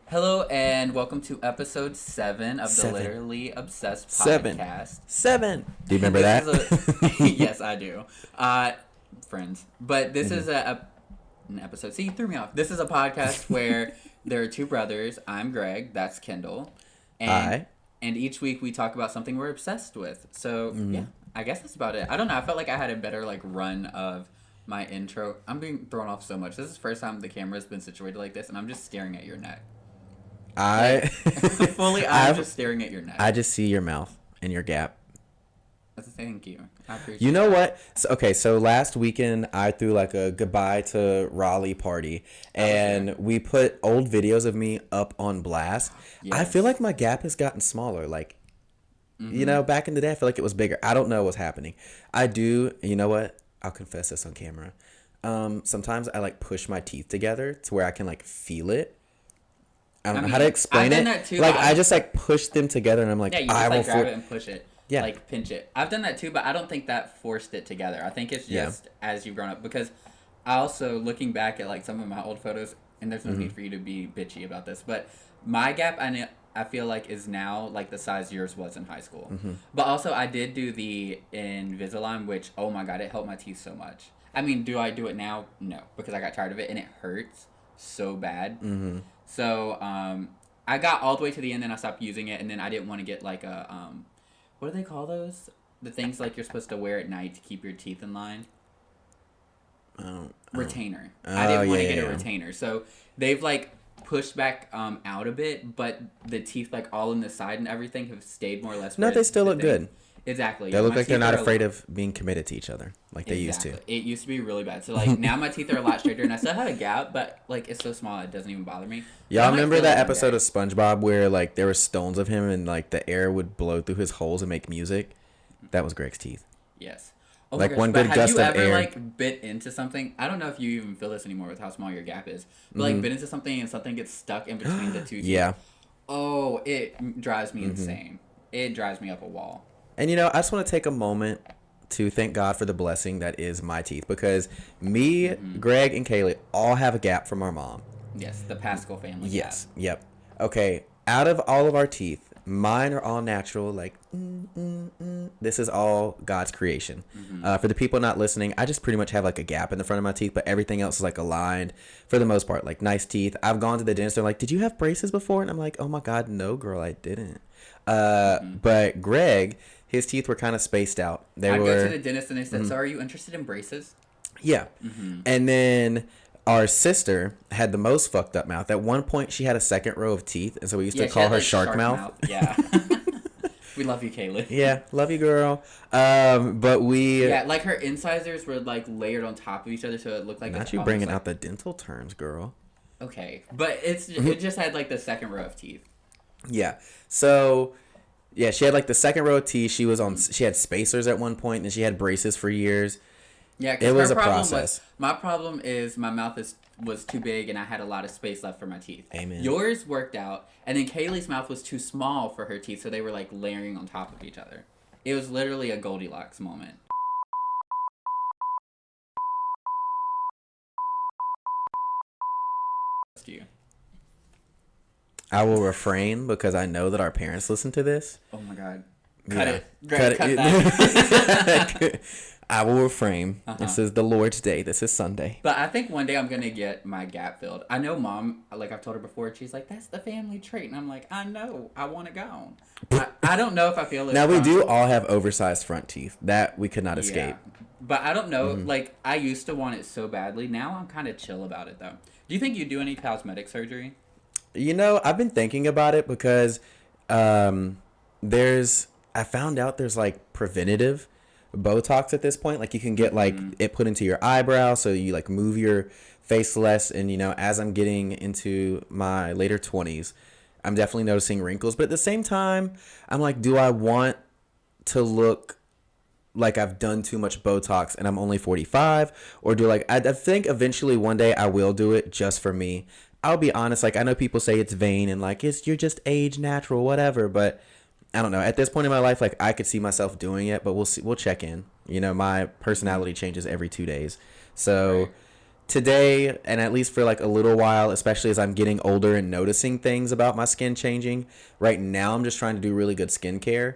Hello and welcome to episode 7 of the Seven. Literally Obsessed Seven. podcast. 7. Do you remember This that? is yes, I do. Friends. But this is an episode. See, you threw me off. This is a podcast where there are two brothers. I'm Greg. That's Kendall. And, Hi. And each week we talk about something we're obsessed with. So, yeah, I guess that's about it. I don't know. I felt like I had a better, run of my intro. I'm being thrown off so much. This is the first time the camera's been situated like this, and I'm just staring at your neck. I'm just staring at your neck. I just see your mouth and your gap. Thank you. I appreciate You know what? So last weekend I threw a goodbye to Raleigh party, and we put old videos of me up on blast. Yes. I feel like my gap has gotten smaller. Back in the day I feel like it was bigger. I don't know what's happening. I do. You know what? I'll confess this on camera. Sometimes I push my teeth together to where I can feel it. I don't know how to explain it. That too, I just push them together, and I'm like, yeah, you I will just grab it and push it. Yeah. Pinch it. I've done that too, but I don't think that forced it together. I think it's just as you've grown up. Because I also, looking back at some of my old photos, and there's no need for you to be bitchy about this, but my gap, I feel like is now the size yours was in high school. But also I did do the Invisalign, which, oh my god, it helped my teeth so much. I mean, do I do it now? No, because I got tired of it and it hurts so bad. So I got all the way to the end, and I stopped using it, and then I didn't want to get what do they call those? The things you're supposed to wear at night to keep your teeth in line. Retainer. I didn't want to get a retainer, so they've pushed back out a bit, but the teeth all in the side and everything have stayed more or less. No, they still look good. Exactly. They look like they're not afraid of being committed to each other they used to. It used to be really bad. So now my teeth are a lot straighter, and I still have a gap, but it's so small it doesn't even bother me. Y'all remember that episode of SpongeBob where there were stones of him and the air would blow through his holes and make music? That was Greg's teeth. Yes. Oh my gosh, one good gust of air. Have you ever bit into something? I don't know if you even feel this anymore with how small your gap is, but bit into something and something gets stuck in between the two teeth. Yeah. Oh, it drives me insane. It drives me up a wall. And I just want to take a moment to thank God for the blessing that is my teeth, because me, Greg, and Kaylee all have a gap from our mom. Yes, the Pascal family. Yes. Gap. Yep. Okay. Out of all of our teeth, mine are all natural. This is all God's creation. For the people not listening, I just pretty much have a gap in the front of my teeth, but everything else is aligned for the most part. Nice teeth. I've gone to the dentist. They're like, "Did you have braces before?" And I'm like, "Oh my God, no, girl, I didn't." But Greg, his teeth were kind of spaced out. I go to the dentist and they said, "So are you interested in braces?" Yeah. And then our sister had the most fucked up mouth. At one point, she had a second row of teeth, and so we used to call her shark mouth. Yeah. We love you, Kaylee. Yeah, love you, girl. But we... Yeah, her incisors were, layered on top of each other, so it looked like... Not you bringing out the dental terms, girl. Okay. But it just had, the second row of teeth. Yeah. So... Yeah, she had the second row of teeth. She had spacers at one point, and she had braces for years. Yeah, it was a process. My problem is my mouth was too big, and I had a lot of space left for my teeth. Amen. Yours worked out, and then Kaylee's mouth was too small for her teeth, so they were layering on top of each other. It was literally a Goldilocks moment. You. I will refrain because I know that our parents listen to this. Oh my God. Cut it. Cut that. I will refrain. This is the Lord's Day. This is Sunday. But I think one day I'm going to get my gap filled. I know Mom, I've told her before, she's like, "That's the family trait." And I'm like, I know. I want to go. I don't know if I feel it. Now, we do all have oversized front teeth. That we could not escape. But I don't know. I used to want it so badly. Now I'm kind of chill about it, though. Do you think you do any cosmetic surgery? I've been thinking about it because I found out there's preventative Botox at this point. You can get it put into your eyebrow, so you move your face less. And as I'm getting into my later 20s, I'm definitely noticing wrinkles. But at the same time, I'm do I want to look like I've done too much Botox and I'm only 45? Or do I think eventually one day I will do it just for me. I'll be honest, I know people say it's vain and you're just age natural, whatever, but I don't know. At this point in my life, I could see myself doing it, but we'll see. We'll check in. My personality changes every 2 days. So today, and at least for like a little while, especially as I'm getting older and noticing things about my skin changing, right now I'm just trying to do really good skincare.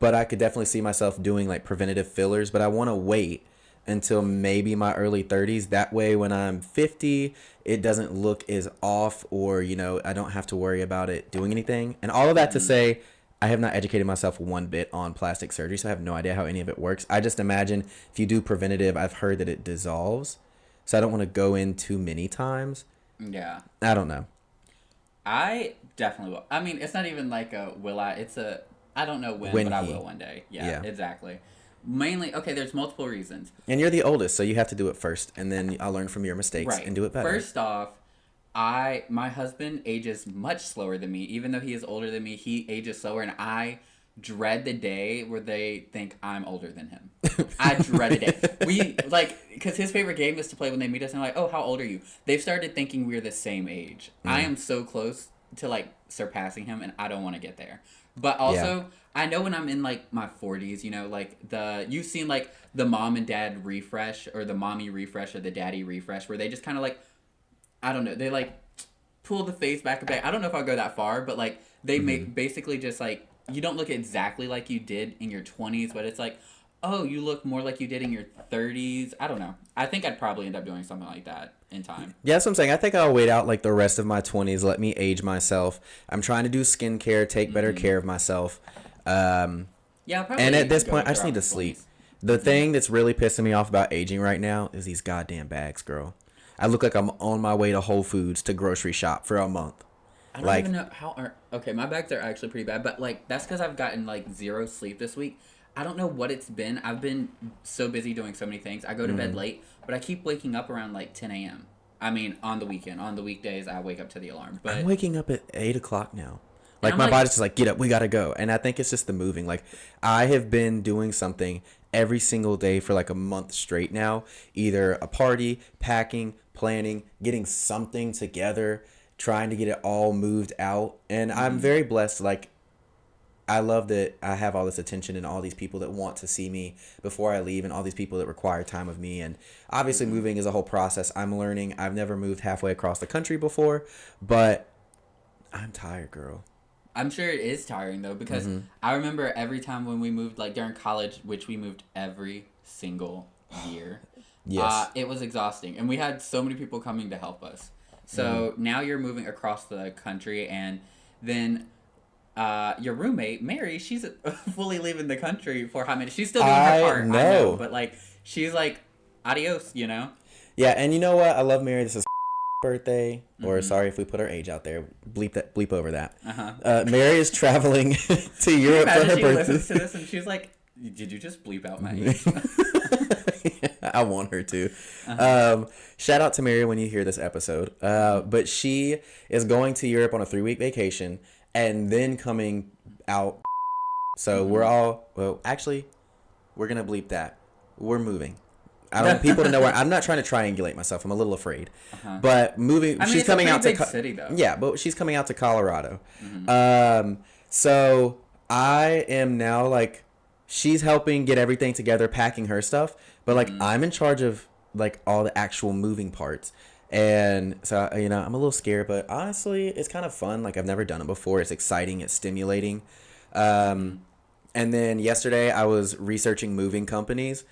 But I could definitely see myself doing like preventative fillers, but I want to wait until maybe my early 30s. That way, when I'm 50, it doesn't look as off, or, I don't have to worry about it doing anything. And all of that to say, I have not educated myself one bit on plastic surgery, so I have no idea how any of it works. I just imagine if you do preventative, I've heard that it dissolves. So I don't want to go in too many times. Yeah. I don't know. I definitely will. I mean, it's not even like a will I. It's a I don't know when but I will one day. Yeah, exactly. Mainly, okay, there's multiple reasons. And you're the oldest, so you have to do it first, and then I'll learn from your mistakes and do it better. First off, my husband ages much slower than me. Even though he is older than me, he ages slower, and I dread the day where they think I'm older than him. I dread it. Because his favorite game is to play when they meet us, and I'm like, oh, how old are you? They've started thinking we're the same age. I am so close to, like, surpassing him, and I don't want to get there. But also, I know when I'm in, like, my 40s, you've seen, like, the mom and dad refresh, or the mommy refresh, or the daddy refresh, where they just kind of, like, I don't know, they, like, pull the face back a bit. I don't know if I'll go that far, but, like, they make basically just, like, you don't look exactly like you did in your 20s, but it's like, oh, you look more like you did in your 30s. I don't know. I think I'd probably end up doing something like that in time. Yeah, that's what I'm saying. I think I'll wait out like the rest of my 20s. Let me age myself. I'm trying to do skincare, take better care of myself. Probably. And at this point, I just need to sleep. The thing that's really pissing me off about aging right now is these goddamn bags, girl. I look like I'm on my way to Whole Foods to grocery shop for a month. I don't even know how. Okay, my bags are actually pretty bad, but like that's because I've gotten like zero sleep this week. I don't know what it's been. I've been so busy doing so many things. I go to bed late, but I keep waking up around like 10 a.m. I mean, on the weekend. On the weekdays, I wake up to the alarm. But I'm waking up at 8 o'clock now. Like, my body's just like, get up, we gotta go. And I think it's just the moving. Like, I have been doing something every single day for like a month straight now. Either a party, packing, planning, getting something together, trying to get it all moved out. And I'm very blessed. Like, I love that I have all this attention and all these people that want to see me before I leave, and all these people that require time of me. And obviously moving is a whole process. I'm learning. I've never moved halfway across the country before, but I'm tired, girl. I'm sure it is tiring though, because I remember every time when we moved, like during college, which we moved every single year. Yes. It was exhausting, and we had so many people coming to help us. So now you're moving across the country, and then your roommate Mary, she's fully leaving the country for a hot minute. She's still doing her part. I know, but like she's like, adios, you know. Yeah, and you know what? I love Mary. This is birthday, or sorry if we put her age out there. Bleep over that. Mary is traveling to Europe for her she birthday. Listens to this and she's like, "Did you just bleep out my age?" I want her to. Shout out to Mary when you hear this episode. But she is going to Europe on a 3-week vacation and then coming out. So we're all, well, actually, we're going to bleep that. We're moving. I don't want people to know where. I'm not trying to triangulate myself. I'm a little afraid. But moving, she's coming out to city though. Yeah, but she's coming out to Colorado. So I am now like, she's helping get everything together, packing her stuff, but like I'm in charge of like all the actual moving parts. And so, I'm a little scared, but honestly, it's kind of fun. Like, I've never done it before. It's exciting. It's stimulating. And then yesterday I was researching moving companies,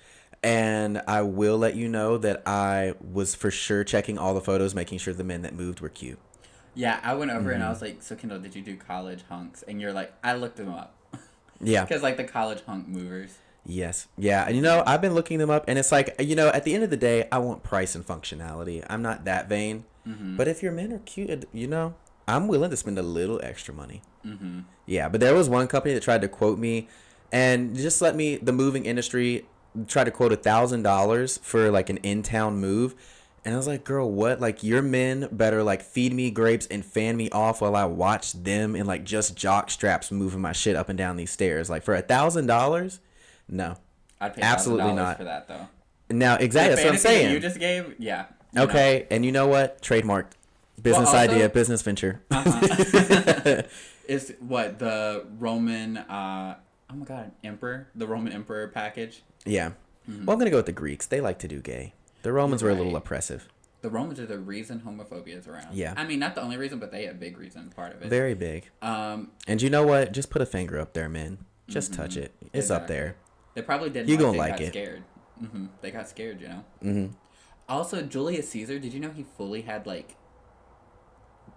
and I will let you know that I was for sure checking all the photos, making sure the men that moved were cute. Yeah, I went over and I was like, so Kendall, did you do college hunks? And you're like, I looked them up. Yeah. Because like the college hunk movers. Yes. Yeah. And I've been looking them up, and it's like, at the end of the day, I want price and functionality. I'm not that vain. But if your men are cute, I'm willing to spend a little extra money. Yeah. But there was one company that tried to quote me and just the moving industry try to quote $1,000 for like an in-town move. And I was like, girl, what? Like, your men better like feed me grapes and fan me off while I watch them in like just jock straps moving my shit up and down these stairs. Like, for $1,000? No. I'd pay absolutely not for that though. Now, exactly, that's what I'm saying. You just gave, yeah. Okay, and you know what? Trademarked. Business idea, business venture. Is what the Roman, oh my God, emperor, the Roman emperor package. Yeah. Well, I'm gonna go with the Greeks. They like to do gay. The Romans were a little oppressive. the Romans are the reason homophobia is around. Yeah. I mean, not the only reason, but they a big reason, part of it. Very big. And you know what? Just put a finger up there, man. Just touch it. It's up there. They probably didn't. You like gonna they like got it. Scared. They got scared, you know. Also, Julius Caesar. Did you know he fully had like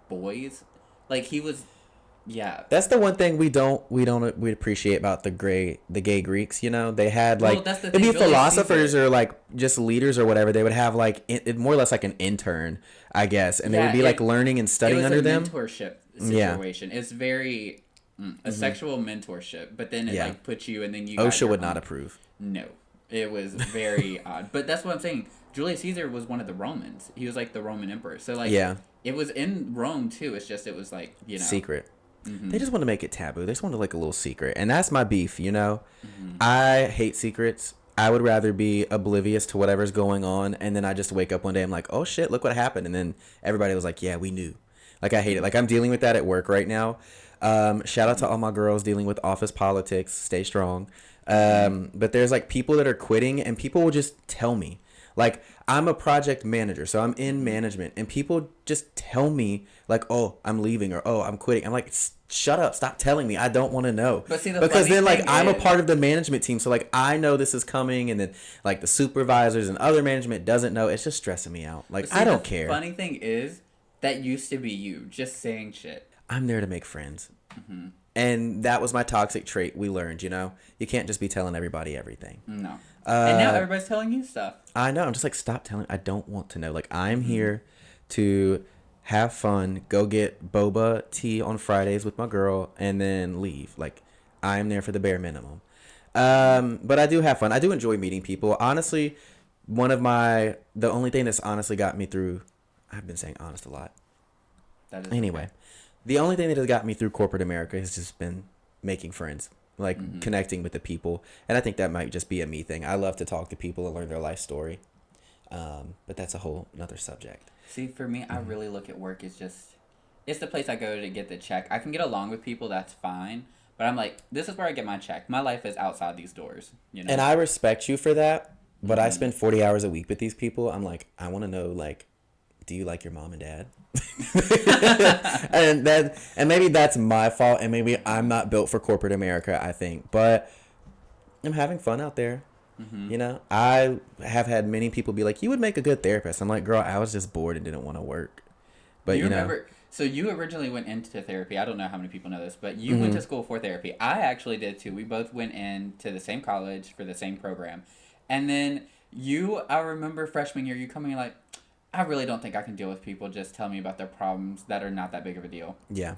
boys? Like he was. Yeah. That's the one thing we appreciate about the gay Greeks, you know? They had like that's the it'd be thing, Julius philosophers Caesar. or like just leaders or whatever. They would have like more or less like an intern, I guess, and they would be like learning and studying under them. Mentorship situation. It's very a sexual mentorship, but then it like puts you and then you OSHA would not approve. No. It was very odd. But that's what I'm saying. Julius Caesar was one of the Romans. He was like the Roman emperor. So like it was in Rome too. It's just it was like, you know, secret. They just want to make it taboo. They just want to like a little secret. And that's my beef, you know? I hate secrets. I would rather be oblivious to whatever's going on. And then I just wake up one day, I'm like, oh shit, look what happened. And then everybody was like, yeah, we knew. Like, I hate it. Like, I'm dealing with that at work right now. Shout out to all my girls dealing with office politics. Stay strong. But there's like people that are quitting and people will just tell me. Like, I'm a project manager, so I'm in management, and people just tell me, like, oh, I'm leaving, or oh, I'm quitting. I'm like, shut up, stop telling me. I don't want to know. But see, because then, like, I'm a part of the management team, so, like, I know this is coming, and then, like, the supervisors and other management doesn't know. It's just stressing me out. Like, I don't care. The funny thing is, that used to be you, just saying shit. I'm there to make friends. And that was my toxic trait we learned, you know? You can't just be telling everybody everything. No. And now everybody's telling you stuff. I know. I'm just like, stop telling. I don't want to know. Like, I'm here to have fun, go get boba tea on Fridays with my girl, and then leave. Like, I'm there for the bare minimum. But I do have fun. I do enjoy meeting people. Honestly, the only thing that's honestly got me through, I've been saying honest a lot. Anyway, the only thing that has got me through corporate America has just been making friends. Like connecting with the people, and I think that might just be a me thing. I love to talk to people and learn their life story, but that's a whole another subject. See, for me, I really look at work as just it's the place I go to get the check. I can get along with people, that's fine, but I'm like, this is where I get my check. My life is outside these doors, you know. And I respect you for that, but I spend 40 hours a week with these people. I'm like, I want to know, like, do you like your mom and dad? and maybe that's my fault, and maybe I'm not built for corporate America, I think, but I'm having fun out there. You know, I have had many people be like, you would make a good therapist. I'm like, girl, I was just bored and didn't want to work. But you know, so you originally went into therapy. I don't know how many people know this, but you went to school for therapy. I actually did too. We both went into the same college for the same program. And then I remember freshman year, you coming in like, I really don't think I can deal with people just telling me about their problems that are not that big of a deal. Yeah.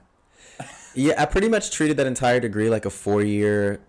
Yeah, I pretty much treated that entire degree like a 4-year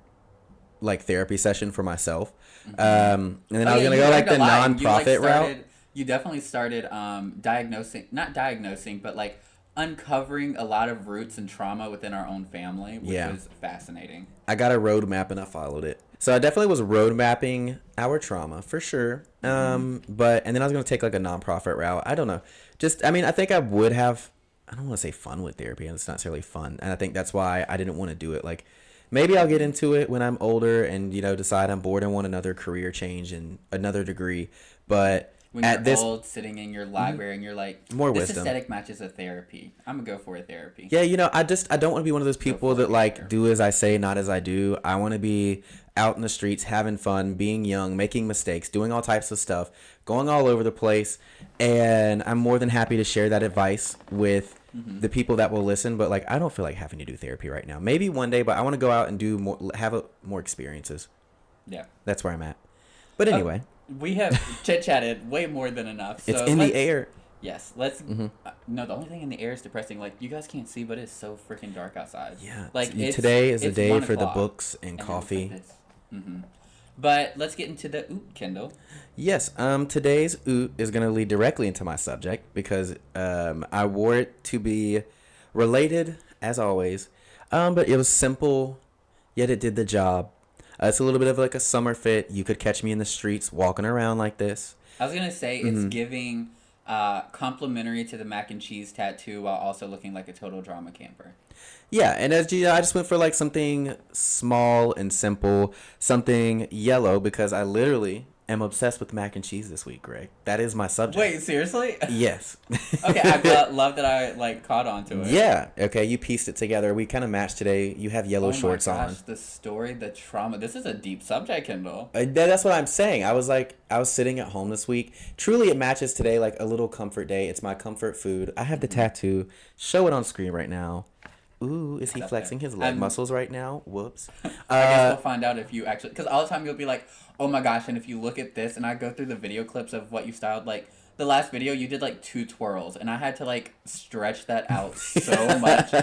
like therapy session for myself. And then I was going to go like the nonprofit route. You definitely started not diagnosing, but like uncovering a lot of roots and trauma within our own family, which was fascinating. I got a roadmap and I followed it. So I definitely was road mapping our trauma for sure. And then I was going to take like a nonprofit route. I don't know. I think I would have, I don't want to say fun with therapy, and it's not necessarily fun. And I think that's why I didn't want to do it. Like, maybe I'll get into it when I'm older and, you know, decide I'm bored and want another career change and another degree. But when you're old, sitting in your library and you're like, more this wisdom. aesthetic matches a therapy. I'm gonna go for a therapy. Yeah, you know, I don't want to be one of those people that like do as I say, not as I do. I want to be out in the streets, having fun, being young, making mistakes, doing all types of stuff, going all over the place. And I'm more than happy to share that advice with the people that will listen. But like, I don't feel like having to do therapy right now. Maybe one day, but I want to go out and do more, more experiences. Yeah, that's where I'm at. But anyway. We have chit-chatted way more than enough. It's in the air. Yes, let's... no, the only thing in the air is depressing. Like, you guys can't see, but it's so freaking dark outside. Yeah. Like, today is a day for the books and coffee. Like But let's get into the oot, Kendall. Yes, today's oot is going to lead directly into my subject because I wore it to be related, as always. But it was simple, yet it did the job. It's a little bit of like a summer fit. You could catch me in the streets walking around like this. I was going to say it's giving complimentary to the mac and cheese tattoo while also looking like a total drama camper. Yeah, and I just went for like something small and simple, something yellow because I literally am obsessed with mac and cheese this week, Greg. That is my subject. Wait, seriously? Yes. Okay, I love that I caught on to it. Yeah. Okay, you pieced it together. We kind of matched today. You have yellow shorts on. Oh my gosh, the story, the trauma. This is a deep subject, Kendall. That's what I'm saying. I was sitting at home this week. Truly, it matches today like a little comfort day. It's my comfort food. I have the tattoo. Show it on screen right now. Ooh, is he flexing his leg muscles right now? Whoops. I guess we'll find out if you actually... Because all the time you'll be like, oh my gosh, and if you look at this, and I go through the video clips of what you styled, like, the last video, you did, like, 2 twirls, and I had to, like, stretch that out so much.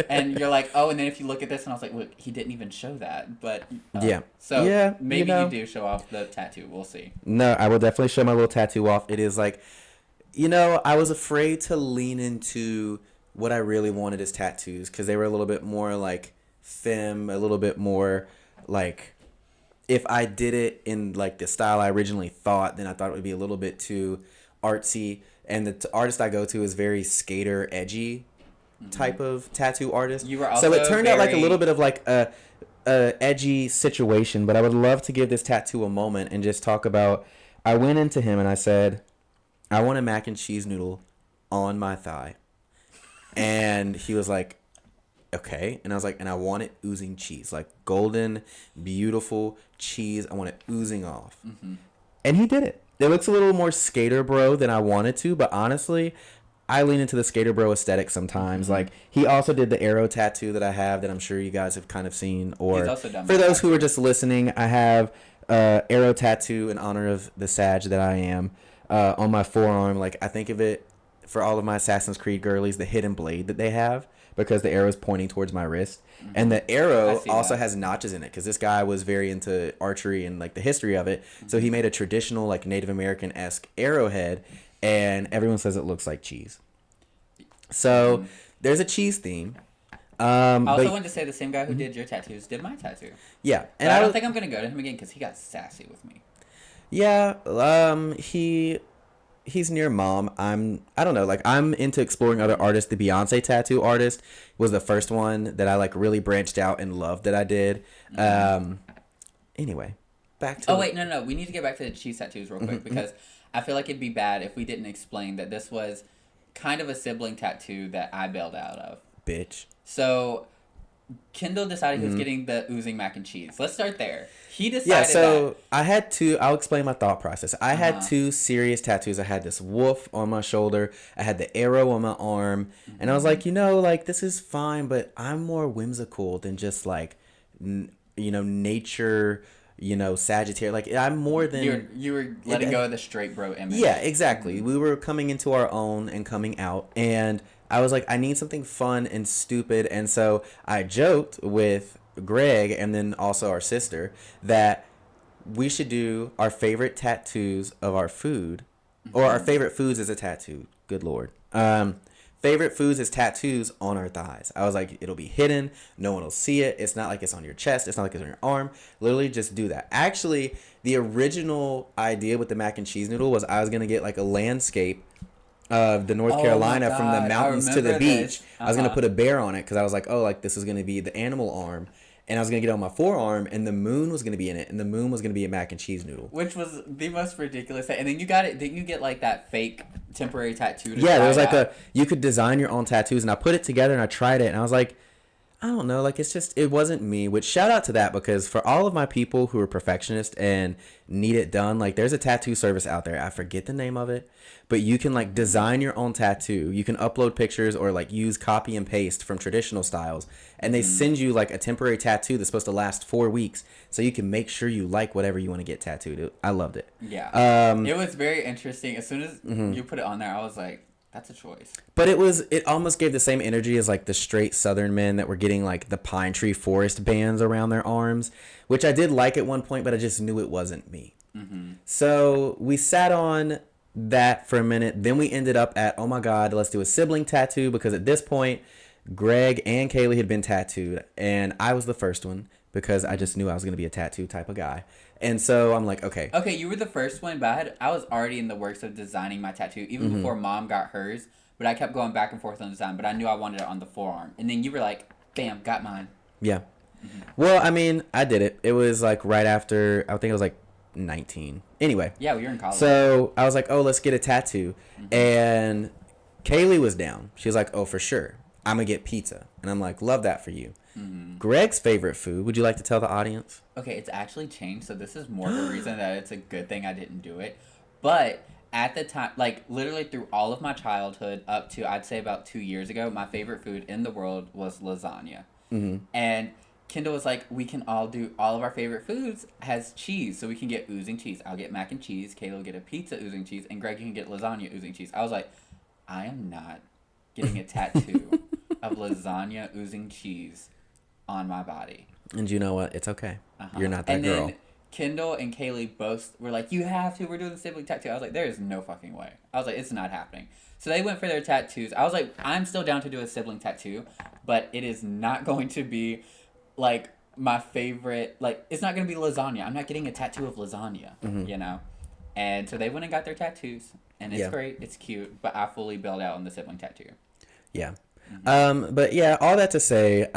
And you're like, oh, and then if you look at this, and I was like, look, he didn't even show that. But, yeah. So, yeah, maybe you do show off the tattoo. We'll see. No, I will definitely show my little tattoo off. It is, like... I was afraid to lean into... what I really wanted is tattoos because they were a little bit more like femme, a little bit more like if I did it in like the style I originally thought, then I thought it would be a little bit too artsy. And the artist I go to is very skater edgy type of tattoo artist. You were also so it turned out like a little bit of like a edgy situation, but I would love to give this tattoo a moment and just talk about. I went into him and I said, I want a mac and cheese noodle on my thigh. And he was like, okay. And I was like, and I want it oozing cheese, like golden, beautiful cheese. I want it oozing off. Mm-hmm. And he did it. It looks a little more skater bro than I wanted to, but honestly, I lean into the skater bro aesthetic sometimes. Mm-hmm. Like he also did the arrow tattoo that I have that I'm sure you guys have kind of seen. Or for those who are just listening, I have arrow tattoo in honor of the Sag that I am on my forearm. Like I think of it. For all of my Assassin's Creed girlies, the hidden blade that they have because the arrow is pointing towards my wrist. Mm-hmm. And the arrow also has notches in it because this guy was very into archery and like the history of it. Mm-hmm. So he made a traditional like Native American-esque arrowhead and everyone says it looks like cheese. So there's a cheese theme. I also wanted to say the same guy who did your tattoos did my tattoo. Yeah. And I don't think I'm going to go to him again because he got sassy with me. Yeah. He's near mom. I don't know, like I'm into exploring other artists. The Beyonce tattoo artist was the first one that I like really branched out and loved that I did. Anyway, back to no, we need to get back to the cheese tattoos real quick because I feel like it'd be bad if we didn't explain that this was kind of a sibling tattoo that I bailed out of. Bitch. So Kendall decided he was getting the oozing mac and cheese. Let's start there. He decided I had two. I'll explain my thought process. I had 2 serious tattoos. I had this wolf on my shoulder. I had the arrow on my arm. And I was like, like this is fine, but I'm more whimsical than just like, nature, Sagittarius. Like I'm more than... You were letting go of the straight bro image. Yeah, exactly. Mm-hmm. We were coming into our own and coming out. And I was like, I need something fun and stupid. And so I joked with Greg and then also our sister that we should do our favorite tattoos of our food or our favorite foods as a tattoo. Good Lord. Favorite foods as tattoos on our thighs. I was like, it'll be hidden. No one will see it. It's not like it's on your chest. It's not like it's on your arm. Literally just do that. Actually, the original idea with the mac and cheese noodle was I was going to get like a landscape of the North Carolina from the mountains to the beach. I was going to put a bear on it because I was like, oh, like this is going to be the animal arm. And I was going to get it on my forearm, and the moon was going to be in it, and the moon was going to be a mac and cheese noodle. Which was the most ridiculous thing. And then you got it, didn't you get like that fake temporary tattoo? Yeah, there was like you could design your own tattoos, and I put it together, and I tried it, and I was like, I don't know, like it wasn't me, which shout out to that because for all of my people who are perfectionists and need it done, like there's a tattoo service out there. I forget the name of it, but you can like design your own tattoo. You can upload pictures or like use copy and paste from traditional styles and they send you like a temporary tattoo that's supposed to last 4 weeks so you can make sure you like whatever you want to get tattooed. I loved it. Yeah. It was very interesting. As soon as you put it on there, I was like, that's a choice. But it almost gave the same energy as like the straight Southern men that were getting like the pine tree forest bands around their arms, which I did like at one point, but I just knew it wasn't me. Mm-hmm. So we sat on that for a minute. Then we ended up at, oh my God, let's do a sibling tattoo because at this point, Greg and Kaylee had been tattooed and I was the first one because I just knew I was going to be a tattoo type of guy. And so I'm like, okay. Okay, you were the first one, but I was already in the works of designing my tattoo, even before Mom got hers. But I kept going back and forth on design, but I knew I wanted it on the forearm. And then you were like, bam, got mine. Yeah. Mm-hmm. Well, I mean, I did it. It was like right after, I think it was like 19. Anyway. Yeah, we were in college. So I was like, oh, let's get a tattoo. And Kaylee was down. She was like, oh, for sure. I'm going to get pizza. And I'm like, love that for you. Greg's favorite food. Would you like to tell the audience? Okay, it's actually changed. So this is more of a reason that it's a good thing I didn't do it. But at the time, like literally through all of my childhood up to I'd say about 2 years ago, my favorite food in the world was lasagna. And Kendall was like, we can all do all of our favorite foods has cheese, so we can get oozing cheese. I'll get mac and cheese, Kayla will get a pizza oozing cheese, and Greg can get lasagna oozing cheese. I was like, I am not getting a tattoo of lasagna oozing cheese on my body. And you know what? It's okay. You're not that girl. Then Kendall and Kaylee both were like, you have to. We're doing the sibling tattoo. I was like, there is no fucking way. I was like, it's not happening. So they went for their tattoos. I was like, I'm still down to do a sibling tattoo, but it is not going to be like my favorite. Like, it's not going to be lasagna. I'm not getting a tattoo of lasagna, you know? And so they went and got their tattoos, and it's great. It's cute, but I fully bailed out on the sibling tattoo. Yeah. But yeah, all that to say,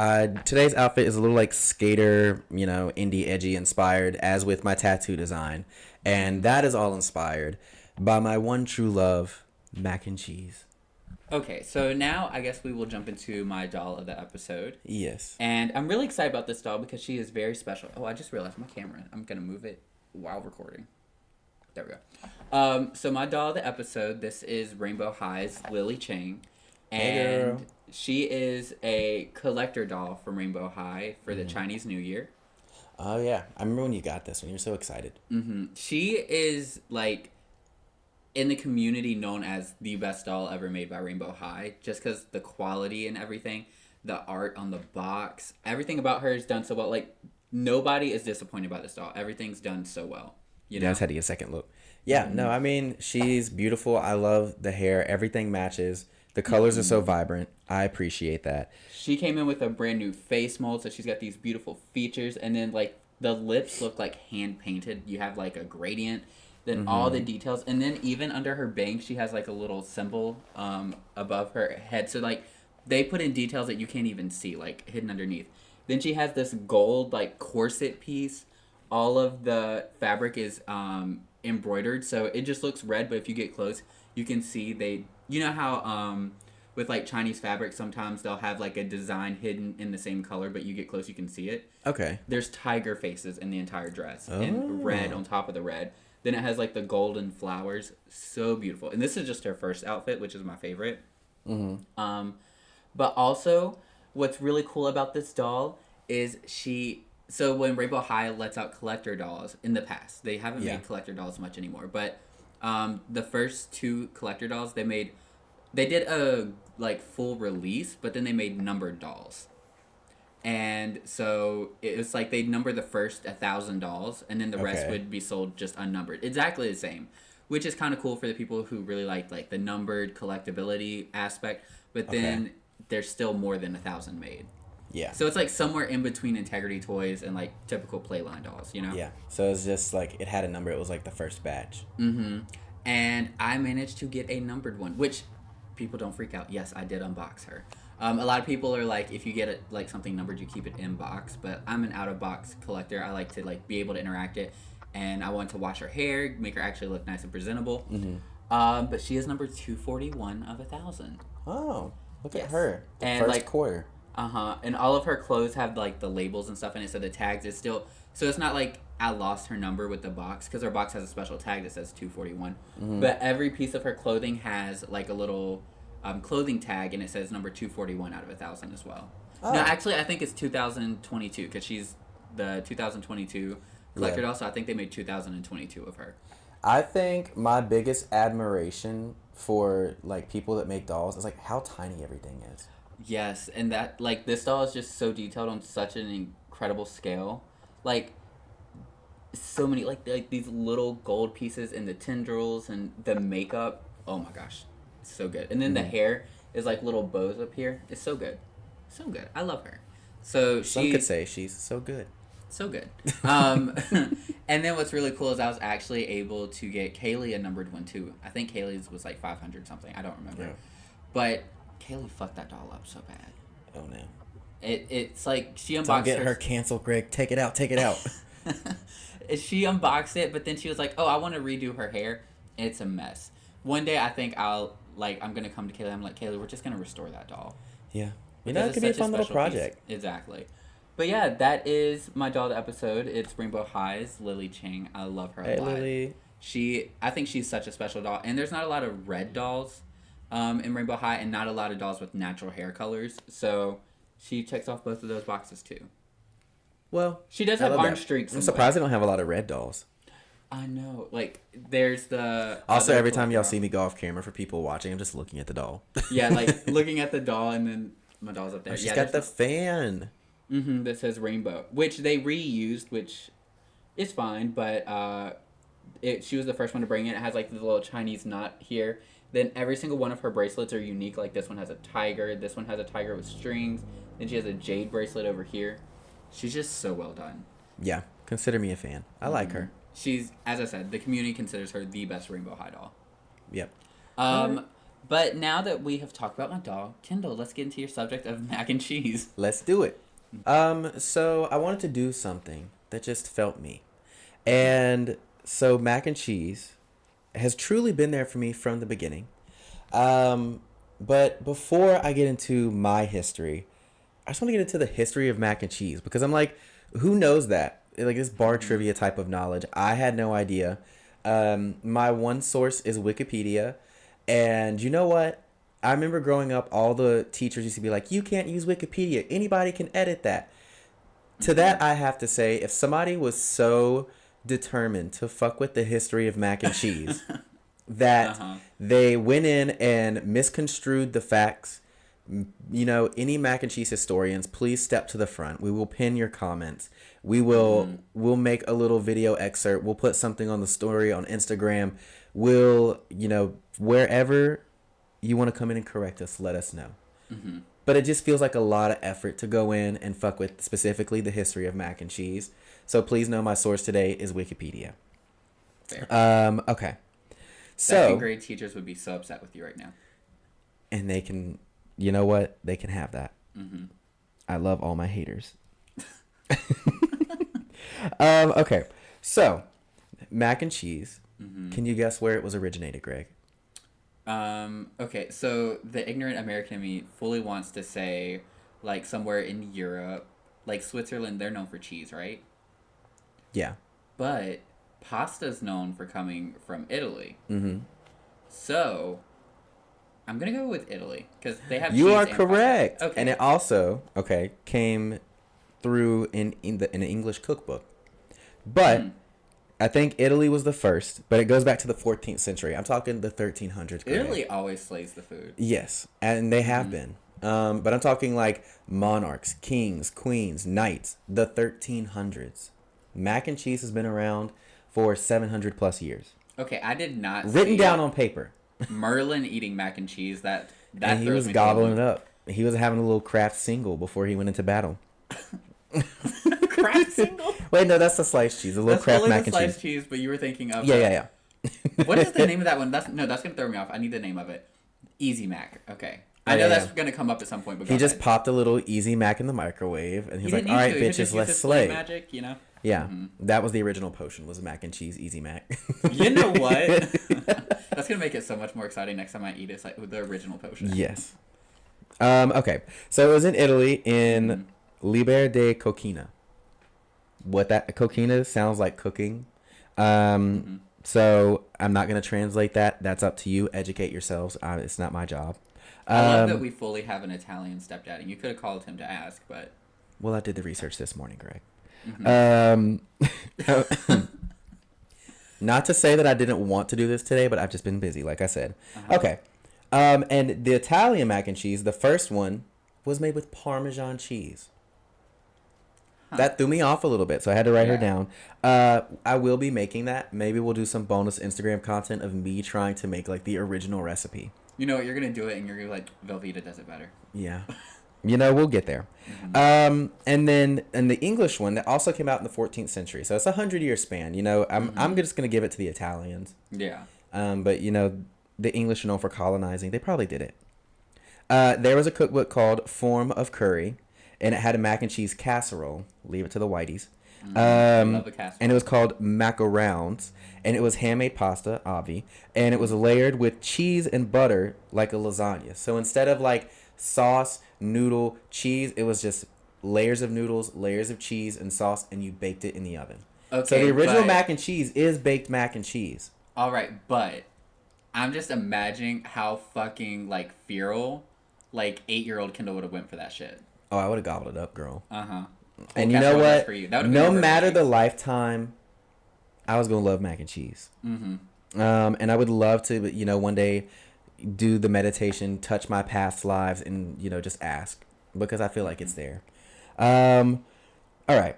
today's outfit is a little like skater, you know, indie edgy inspired, as with my tattoo design. And that is all inspired by my one true love, mac and cheese. Okay, so now I guess we will jump into my doll of the episode. Yes. And I'm really excited about this doll because she is very special. Oh, I just realized my camera. I'm going to move it while recording. There we go. So my doll of the episode, this is Rainbow High's Lily Chang. And she is a collector doll from Rainbow High for the Chinese New Year. Oh, yeah. I remember when you got this, when you were so excited. She is, like, in the community known as the best doll ever made by Rainbow High. Just because the quality and everything, the art on the box, everything about her is done so well. Like, nobody is disappointed by this doll. Everything's done so well. You know? I just had to get a second look. Yeah, no, I mean, she's beautiful. I love the hair. Everything matches. The colors are so vibrant. I appreciate that. She came in with a brand new face mold, so she's got these beautiful features. And then, like, the lips look like hand-painted. You have, like, a gradient. Then all the details. And then even under her bangs, she has, like, a little symbol above her head. So, like, they put in details that you can't even see, like, hidden underneath. Then she has this gold, like, corset piece. All of the fabric is embroidered, so it just looks red, but if you get close, you can see they... You know how with like Chinese fabric, sometimes they'll have like a design hidden in the same color, but you get close, you can see it. Okay. There's tiger faces in the entire dress, and red on top of the red. Then it has like the golden flowers, so beautiful. And this is just her first outfit, which is my favorite. But also, what's really cool about this doll is so when Rainbow High lets out collector dolls in the past, they haven't made collector dolls much anymore, but the first two collector dolls they did a like full release, but then they made numbered dolls. And so it was like they'd number the first 1,000 dolls, and then the rest would be sold just unnumbered. Exactly the same, which is kind of cool for the people who really like the numbered collectability aspect. But then there's still more than 1,000 made. Yeah. So it's like somewhere in between Integrity Toys and like typical Playline dolls, you know? Yeah. So it's just like it had a number. It was like the first batch. And I managed to get a numbered one, which people don't freak out. Yes, I did unbox her. A lot of people are like, if you get like something numbered, you keep it in box. But I'm an out of box collector. I like to like be able to interact it, and I want to wash her hair, make her actually look nice and presentable. But she is number 241 of 1,000. Oh, look at her! The first like quarter. And all of her clothes have like the labels and stuff in it, so the tags is still. So it's not like I lost her number with the box, because her box has a special tag that says 241. But every piece of her clothing has like a little clothing tag, and it says number 241 out of 1,000 as well. No, actually, I think it's 2022, because she's the 2022 collector doll, so I think they made 2022 of her. I think my biggest admiration for like people that make dolls is like how tiny everything is. Yes, and that like this doll is just so detailed on such an incredible scale. Like so many like these little gold pieces and the tendrils and the makeup. Oh my gosh, it's so good. And then the hair is like little bows up here. It's so good, so good. I love her. So some could say she's so good. So good. And then what's really cool is I was actually able to get Kaylee a numbered one too. I think Kaylee's was like 500 something. I don't remember. Yeah. But Kaylee fucked that doll up so bad. Oh no. It's like she unboxed. Don't get her canceled, Greg. Take it out. Take it out. She unboxed it, but then she was like, "Oh, I want to redo her hair." It's a mess. One day, I think I'm gonna come to Kaylee. I'm like, Kaylee, we're just gonna restore that doll. Yeah. Because It it's could be a such fun little special piece. project. Exactly. But yeah, that is my doll episode. It's Rainbow High's Lily Ching. I love her a lot. Lily. I think she's such a special doll. And there's not a lot of red dolls in Rainbow High, and not a lot of dolls with natural hair colors. So she checks off both of those boxes too. Well, she does have orange streaks. I'm surprised they don't have a lot of red dolls. I know. Like, there's the... Also, every time y'all see me go off camera for people watching, I'm just looking at the doll. Yeah, like, looking at the doll, and then my doll's up there. Oh, she's got the fan. Mm-hmm, that says Rainbow, which they reused, which is fine, but she was the first one to bring it. It has, like, the little Chinese knot here. Then every single one of her bracelets are unique. Like, this one has a tiger. This one has a tiger with strings. Then she has a jade bracelet over here. She's just so well done. Yeah, consider me a fan. I like her. She's, as I said, the community considers her the best Rainbow High doll. Yep. But now that we have talked about my doll, Kendall, let's get into your subject of mac and cheese. Let's do it. So I wanted to do something that just felt me. And so mac and cheese has truly been there for me from the beginning. But before I get into my history, I just want to get into the history of mac and cheese, because I'm like, who knows that? Like, this bar trivia type of knowledge. I had no idea. My one source is Wikipedia. And you know what? I remember growing up, all the teachers used to be like, you can't use Wikipedia. Anybody can edit that. To that, I have to say, if somebody was so determined to fuck with the history of mac and cheese that they went in and misconstrued the facts, you know, any mac and cheese historians, please step to the front. We will pin your comments. We'll make a little video excerpt. We'll put something on the story on Instagram. We'll, you know, wherever you want to come in and correct us, let us know. Mm-hmm. But it just feels like a lot of effort to go in and fuck with specifically the history of mac and cheese. So please know my source today is Wikipedia. Fair. Okay. So second grade teachers would be so upset with you right now. And they can, you know what? They can have that. Mm-hmm. I love all my haters. Okay. So mac and cheese. Mm-hmm. Can you guess where it was originated, Greg? Okay, so the ignorant American in me fully wants to say, like, somewhere in Europe, like Switzerland, they're known for cheese, right? Yeah. But pasta's known for coming from Italy. Mm-hmm. So, I'm gonna go with Italy, because they have you cheese are and correct. pasta. Okay. And it also, came through in an English cookbook. But... I think Italy was the first, but it goes back to the 14th century. I'm talking the 1300s. Italy always slays the food. Yes, and they have been. But I'm talking like monarchs, kings, queens, knights, the 1300s. Mac and cheese has been around for 700 plus years. Okay, I did not written down on paper. Merlin eating mac and cheese, that and he was gobbling it up. He was having a little craft single before he went into battle. Craft single? Wait, no, that's the sliced cheese. A little craft mac and cheese. Sliced cheese, but you were thinking of yeah. What is the name of that one? That's gonna throw me off. I need the name of it. Easy Mac. Okay. I know that's gonna come up at some point. But he just popped a little Easy Mac in the microwave, and he's like, "All right, bitches, let's slay." Magic, you know. Yeah, that was the original potion. Was mac and cheese, Easy Mac. You know what? That's gonna make it so much more exciting next time I eat it. It's like with the original potion. Yes. Okay, so it was in Italy in Liber de Coquina. What that coquina sounds like cooking. So I'm not going to translate that. That's up to you. Educate yourselves. It's not my job. I love that we fully have an Italian stepdad. You could have called him to ask, but... Well, I did the research this morning, Greg. Not to say that I didn't want to do this today, but I've just been busy, like I said. Okay. And the Italian mac and cheese, the first one, was made with Parmesan cheese. That threw me off a little bit, so I had to write her down. I will be making that. Maybe we'll do some bonus Instagram content of me trying to make, like, the original recipe. You know what? You're going to do it, and you're going to be like, Velveeta does it better. Yeah. You know, we'll get there. And then and the English one, that also came out in the 14th century. So it's a 100-year span. You know, I'm just going to give it to the Italians. Yeah. But, you know, the English are known for colonizing. They probably did it. There was a cookbook called Form of Curry. And it had a mac and cheese casserole. Leave it to the whiteys. I love a casserole. And it was called macarons, and it was handmade pasta, obvi, and it was layered with cheese and butter like a lasagna. So instead of like sauce, noodle, cheese, it was just layers of noodles, layers of cheese and sauce, and you baked it in the oven. Okay, so the original mac and cheese is baked mac and cheese. All right, but I'm just imagining how fucking like feral, like 8-year-old Kendall would have went for that shit. Oh, I would have gobbled it up, girl. And you know what? No matter the lifetime, I was gonna love mac and cheese. And I would love to, you know, one day do the meditation, touch my past lives, and you know, just ask because I feel like it's there. All right.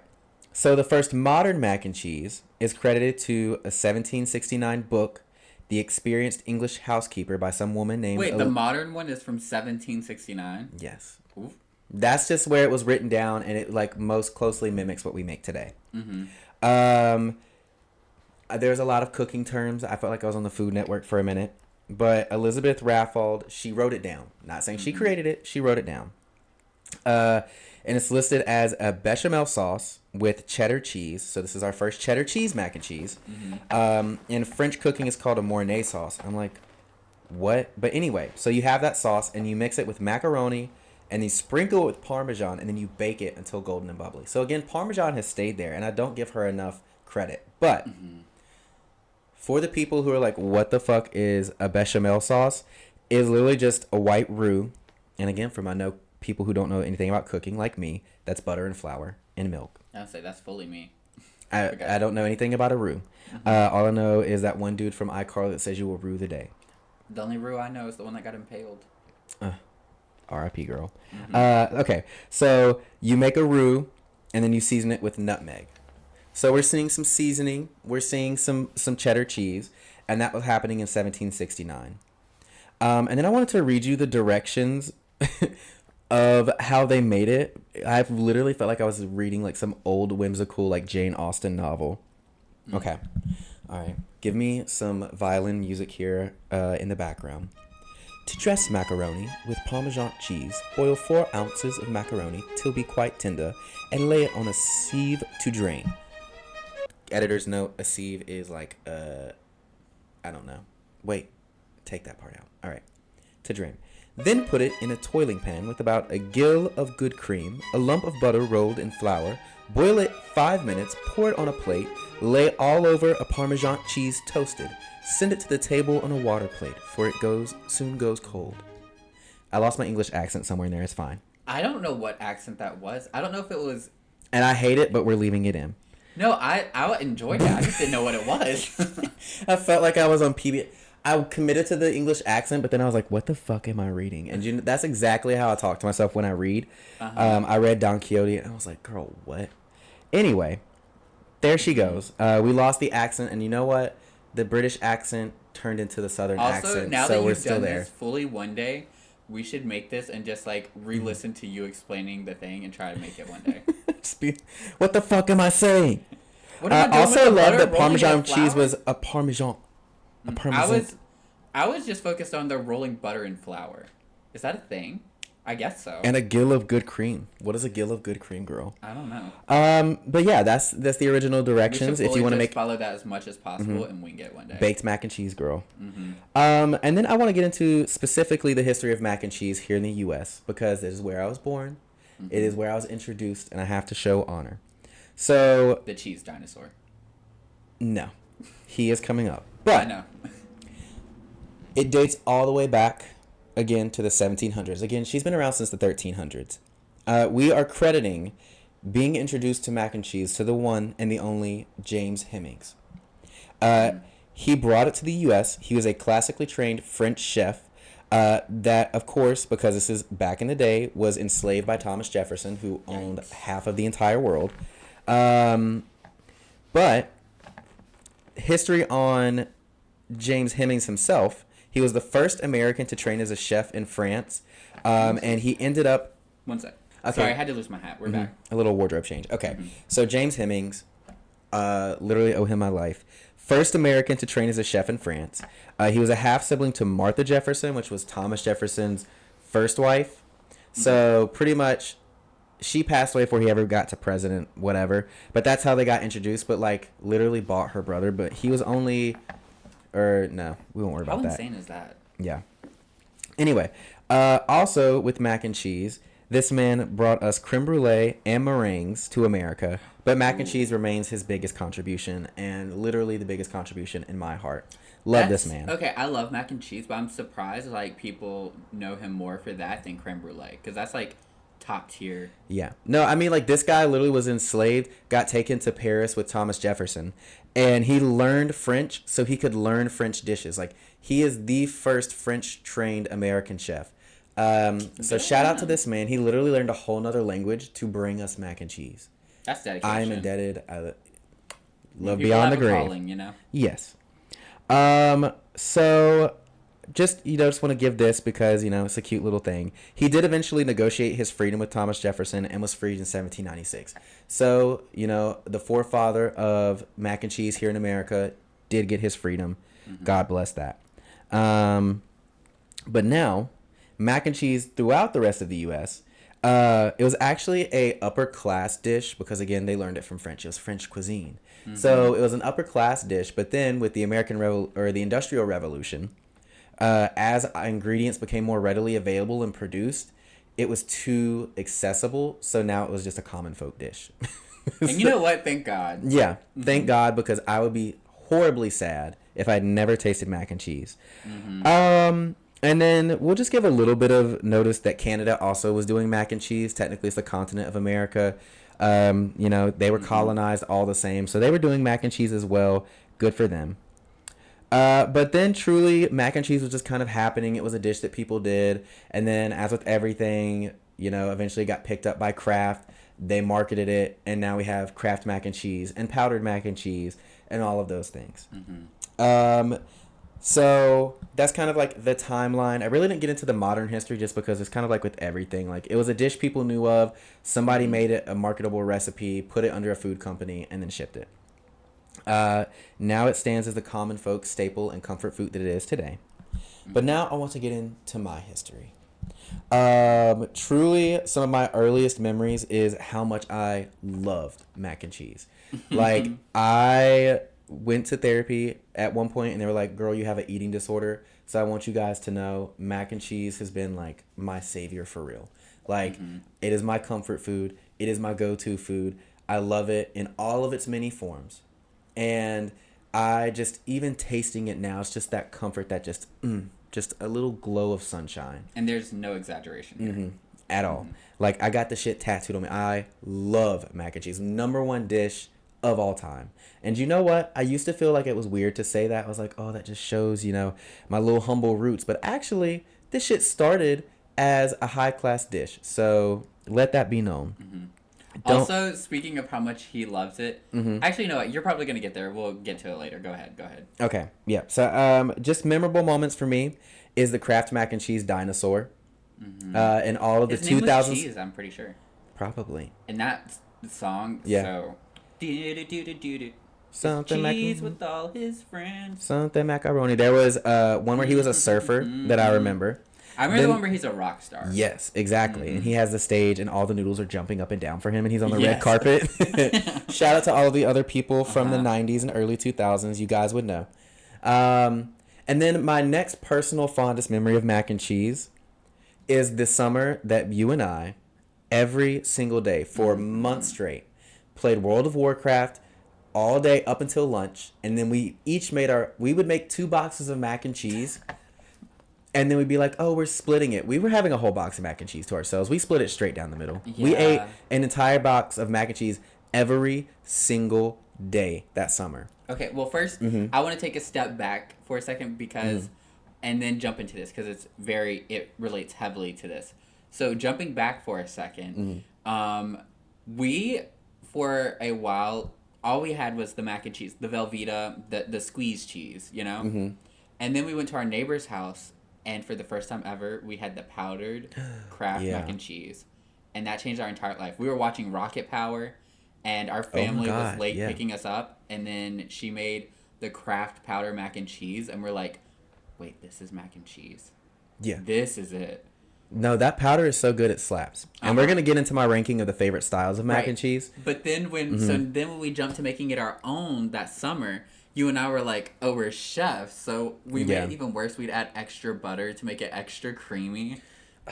So the first modern mac and cheese is credited to a 1769 book, The Experienced English Housekeeper, by some woman named... Wait, the modern one is from 1769? Yes. Oof. That's just where it was written down, and it like most closely mimics what we make today. There's a lot of cooking terms. I felt like I was on the Food Network for a minute. But Elizabeth Raffald, she wrote it down. Not saying she created it. She wrote it down. And it's listed as a bechamel sauce with cheddar cheese. So this is our first cheddar cheese mac and cheese. In French cooking, it's called a Mornay sauce. I'm like, what? But anyway, so you have that sauce and you mix it with macaroni and you sprinkle it with Parmesan and then you bake it until golden and bubbly. So again, Parmesan has stayed there and I don't give her enough credit. But for the people who are like, what the fuck is a bechamel sauce? It's literally just a white roux. And again, for my people who don't know anything about cooking like me, that's butter and flour and milk. I'll say that's fully me. I don't know anything about a roux. All I know is that one dude from iCarly that says you will rue the day. The only roux I know is the one that got impaled. R.I.P. girl. Okay, so you make a roux and then you season it with nutmeg. So we're seeing some seasoning. We're seeing some cheddar cheese, and that was happening in 1769. And then I wanted to read you the directions of how they made it. I've literally felt like I was reading like some old whimsical like Jane Austen novel. Okay. All right. Give me some violin music here in the background. To dress macaroni with Parmesan cheese, boil 4 ounces of macaroni till be quite tender and lay it on a sieve to drain. Editor's note, a sieve is like, I don't know. Wait, take that part out. All right. To drain. Then put it in a toiling pan with about a gill of good cream, a lump of butter rolled in flour. Boil it 5 minutes, pour it on a plate, lay all over a Parmesan cheese toasted. Send it to the table on a water plate, for it soon goes cold. I lost my English accent somewhere in there. It's fine. I don't know what accent that was. I don't know if it was... And I hate it, but we're leaving it in. No, I enjoyed it. I just didn't know what it was. I felt like I was on PBS. I committed to the English accent, but then I was like, what the fuck am I reading? And that's exactly how I talk to myself when I read. I read Don Quixote, and I was like, girl, what? Anyway, there she goes. We lost the accent, and you know what? The British accent turned into the Southern accent, now so that we're you've still done there. This fully one day, we should make this and just like re-listen to you explaining the thing and try to make it one day. What the fuck am I saying? I also love that Parmesan cheese was a Parmesan. A Parmesan. I was just focused on the rolling butter in flour. Is that a thing? I guess so. And a gill of good cream. What is a gill of good cream, girl? I don't know. But yeah, that's the original directions. If you want to follow that as much as possible and wing it one day. Baked mac and cheese, girl. And then I want to get into specifically the history of mac and cheese here in the U.S. because this is where I was born. It is where I was introduced, and I have to show honor. So the cheese dinosaur. No, he is coming up. But I know. It dates all the way back, again, to the 1700s. Again, she's been around since the 1300s. We are crediting being introduced to mac and cheese to the one and the only James Hemings. He brought it to the U.S. He was a classically trained French chef that, of course, because this is back in the day, was enslaved by Thomas Jefferson, who owned half of the entire world. But history on James Hemings himself. He was the first American to train as a chef in France, and he ended up... One sec. Okay. Sorry, I had to lose my hat. We're back. A little wardrobe change. Okay, so James Hemings, literally owe him my life. First American to train as a chef in France. He was a half-sibling to Martha Jefferson, which was Thomas Jefferson's first wife. So pretty much she passed away before he ever got to president, whatever. But that's how they got introduced. But like literally bought her brother, but he was only, or no, we won't worry about that. How insane is that? Yeah. Anyway, also with mac and cheese, this man brought us creme brulee and meringues to America, but mac and cheese remains his biggest contribution, and literally the biggest contribution in my heart. Love this man. Okay, I love mac and cheese, but I'm surprised like people know him more for that than creme brulee, because that's like top tier. Yeah. No, I mean, like, this guy literally was enslaved, got taken to Paris with Thomas Jefferson, and he learned French so he could learn French dishes. Like, he is the first French-trained American chef. So shout out to this man. He literally learned a whole nother language to bring us mac and cheese. That's dedication. I am indebted. I love beyond the grave. Calling, you know? Yes. So just want to give this because, it's a cute little thing. He did eventually negotiate his freedom with Thomas Jefferson and was freed in 1796. So, the forefather of mac and cheese here in America did get his freedom. Mm-hmm. God bless that. But now, mac and cheese throughout the rest of the U.S., it was actually a upper class dish because, again, they learned it from French. It was French cuisine. Mm-hmm. So it was an upper class dish. But then with the the Industrial Revolution, as ingredients became more readily available and produced, it was too accessible. So now it was just a common folk dish. And you know what? Thank God. Yeah. Mm-hmm. Thank God, because I would be horribly sad if I'd never tasted mac and cheese. Mm-hmm. And then we'll just give a little bit of notice that Canada also was doing mac and cheese. Technically, it's the continent of America. They were colonized all the same. So they were doing mac and cheese as well. Good for them. But then truly, mac and cheese was just kind of happening. It was a dish that people did. And then as with everything, eventually got picked up by Kraft. They marketed it. And now we have Kraft mac and cheese and powdered mac and cheese and all of those things. Mm-hmm. So that's kind of like the timeline. I really didn't get into the modern history just because it's kind of like with everything. Like, it was a dish people knew of. Somebody made it a marketable recipe, put it under a food company, and then shipped it. Now it stands as the common folk staple and comfort food that it is today. But now I want to get into my history. Truly, some of my earliest memories is how much I loved mac and cheese. Like, I went to therapy at one point and they were like, girl, you have an eating disorder. So I want you guys to know mac and cheese has been like my savior for real. Like, it is my comfort food. It is my go-to food. I love it in all of its many forms. And I just, even tasting it now, it's just that comfort, that just a little glow of sunshine. And there's no exaggeration here. At all. Like, I got the shit tattooed on me. I love mac and cheese. Number one dish of all time. And you know what? I used to feel like it was weird to say that. I was like, oh, that just shows, my little humble roots. But actually, this shit started as a high-class dish. So let that be known. Mm-hmm. Also, speaking of how much he loves it, actually, you know what? You're probably going to get there. We'll get to it later. Go ahead. Okay. Yeah. So just memorable moments for me is the Kraft mac and cheese dinosaur. And all of the 2000s. Was cheese, I'm pretty sure. Probably. And that song, yeah. So... Something cheese with all his friends. Something macaroni. There was one where he was a surfer that I remember. I remember the one where he's a rock star. Yes, exactly. And he has the stage and all the noodles are jumping up and down for him and he's on the red carpet. Shout out to all of the other people from the 90s and early 2000s. You guys would know. And then my next personal fondest memory of mac and cheese is the summer that you and I, every single day for months straight, played World of Warcraft all day up until lunch, and then we would make 2 boxes of mac and cheese, and then we'd be like, oh, we're splitting it. We were having a whole box of mac and cheese to ourselves. We split it straight down the middle. Yeah. We ate an entire box of mac and cheese every single day that summer. Okay, well, first, I want to take a step back for a second because, and then jump into this because it relates heavily to this. So jumping back for a second, we... For a while, all we had was the mac and cheese, the Velveeta, the squeeze cheese, And then we went to our neighbor's house, and for the first time ever, we had the powdered Kraft mac and cheese. And that changed our entire life. We were watching Rocket Power, and our family was late picking us up, and then she made the Kraft powder mac and cheese, and we're like, wait, this is mac and cheese. Yeah. This is it. No, that powder is so good it slaps. And we're gonna get into my ranking of the favorite styles of mac and cheese. But then when we jumped to making it our own that summer, you and I were like, oh, we're chefs, so we made it even worse. We'd add extra butter to make it extra creamy,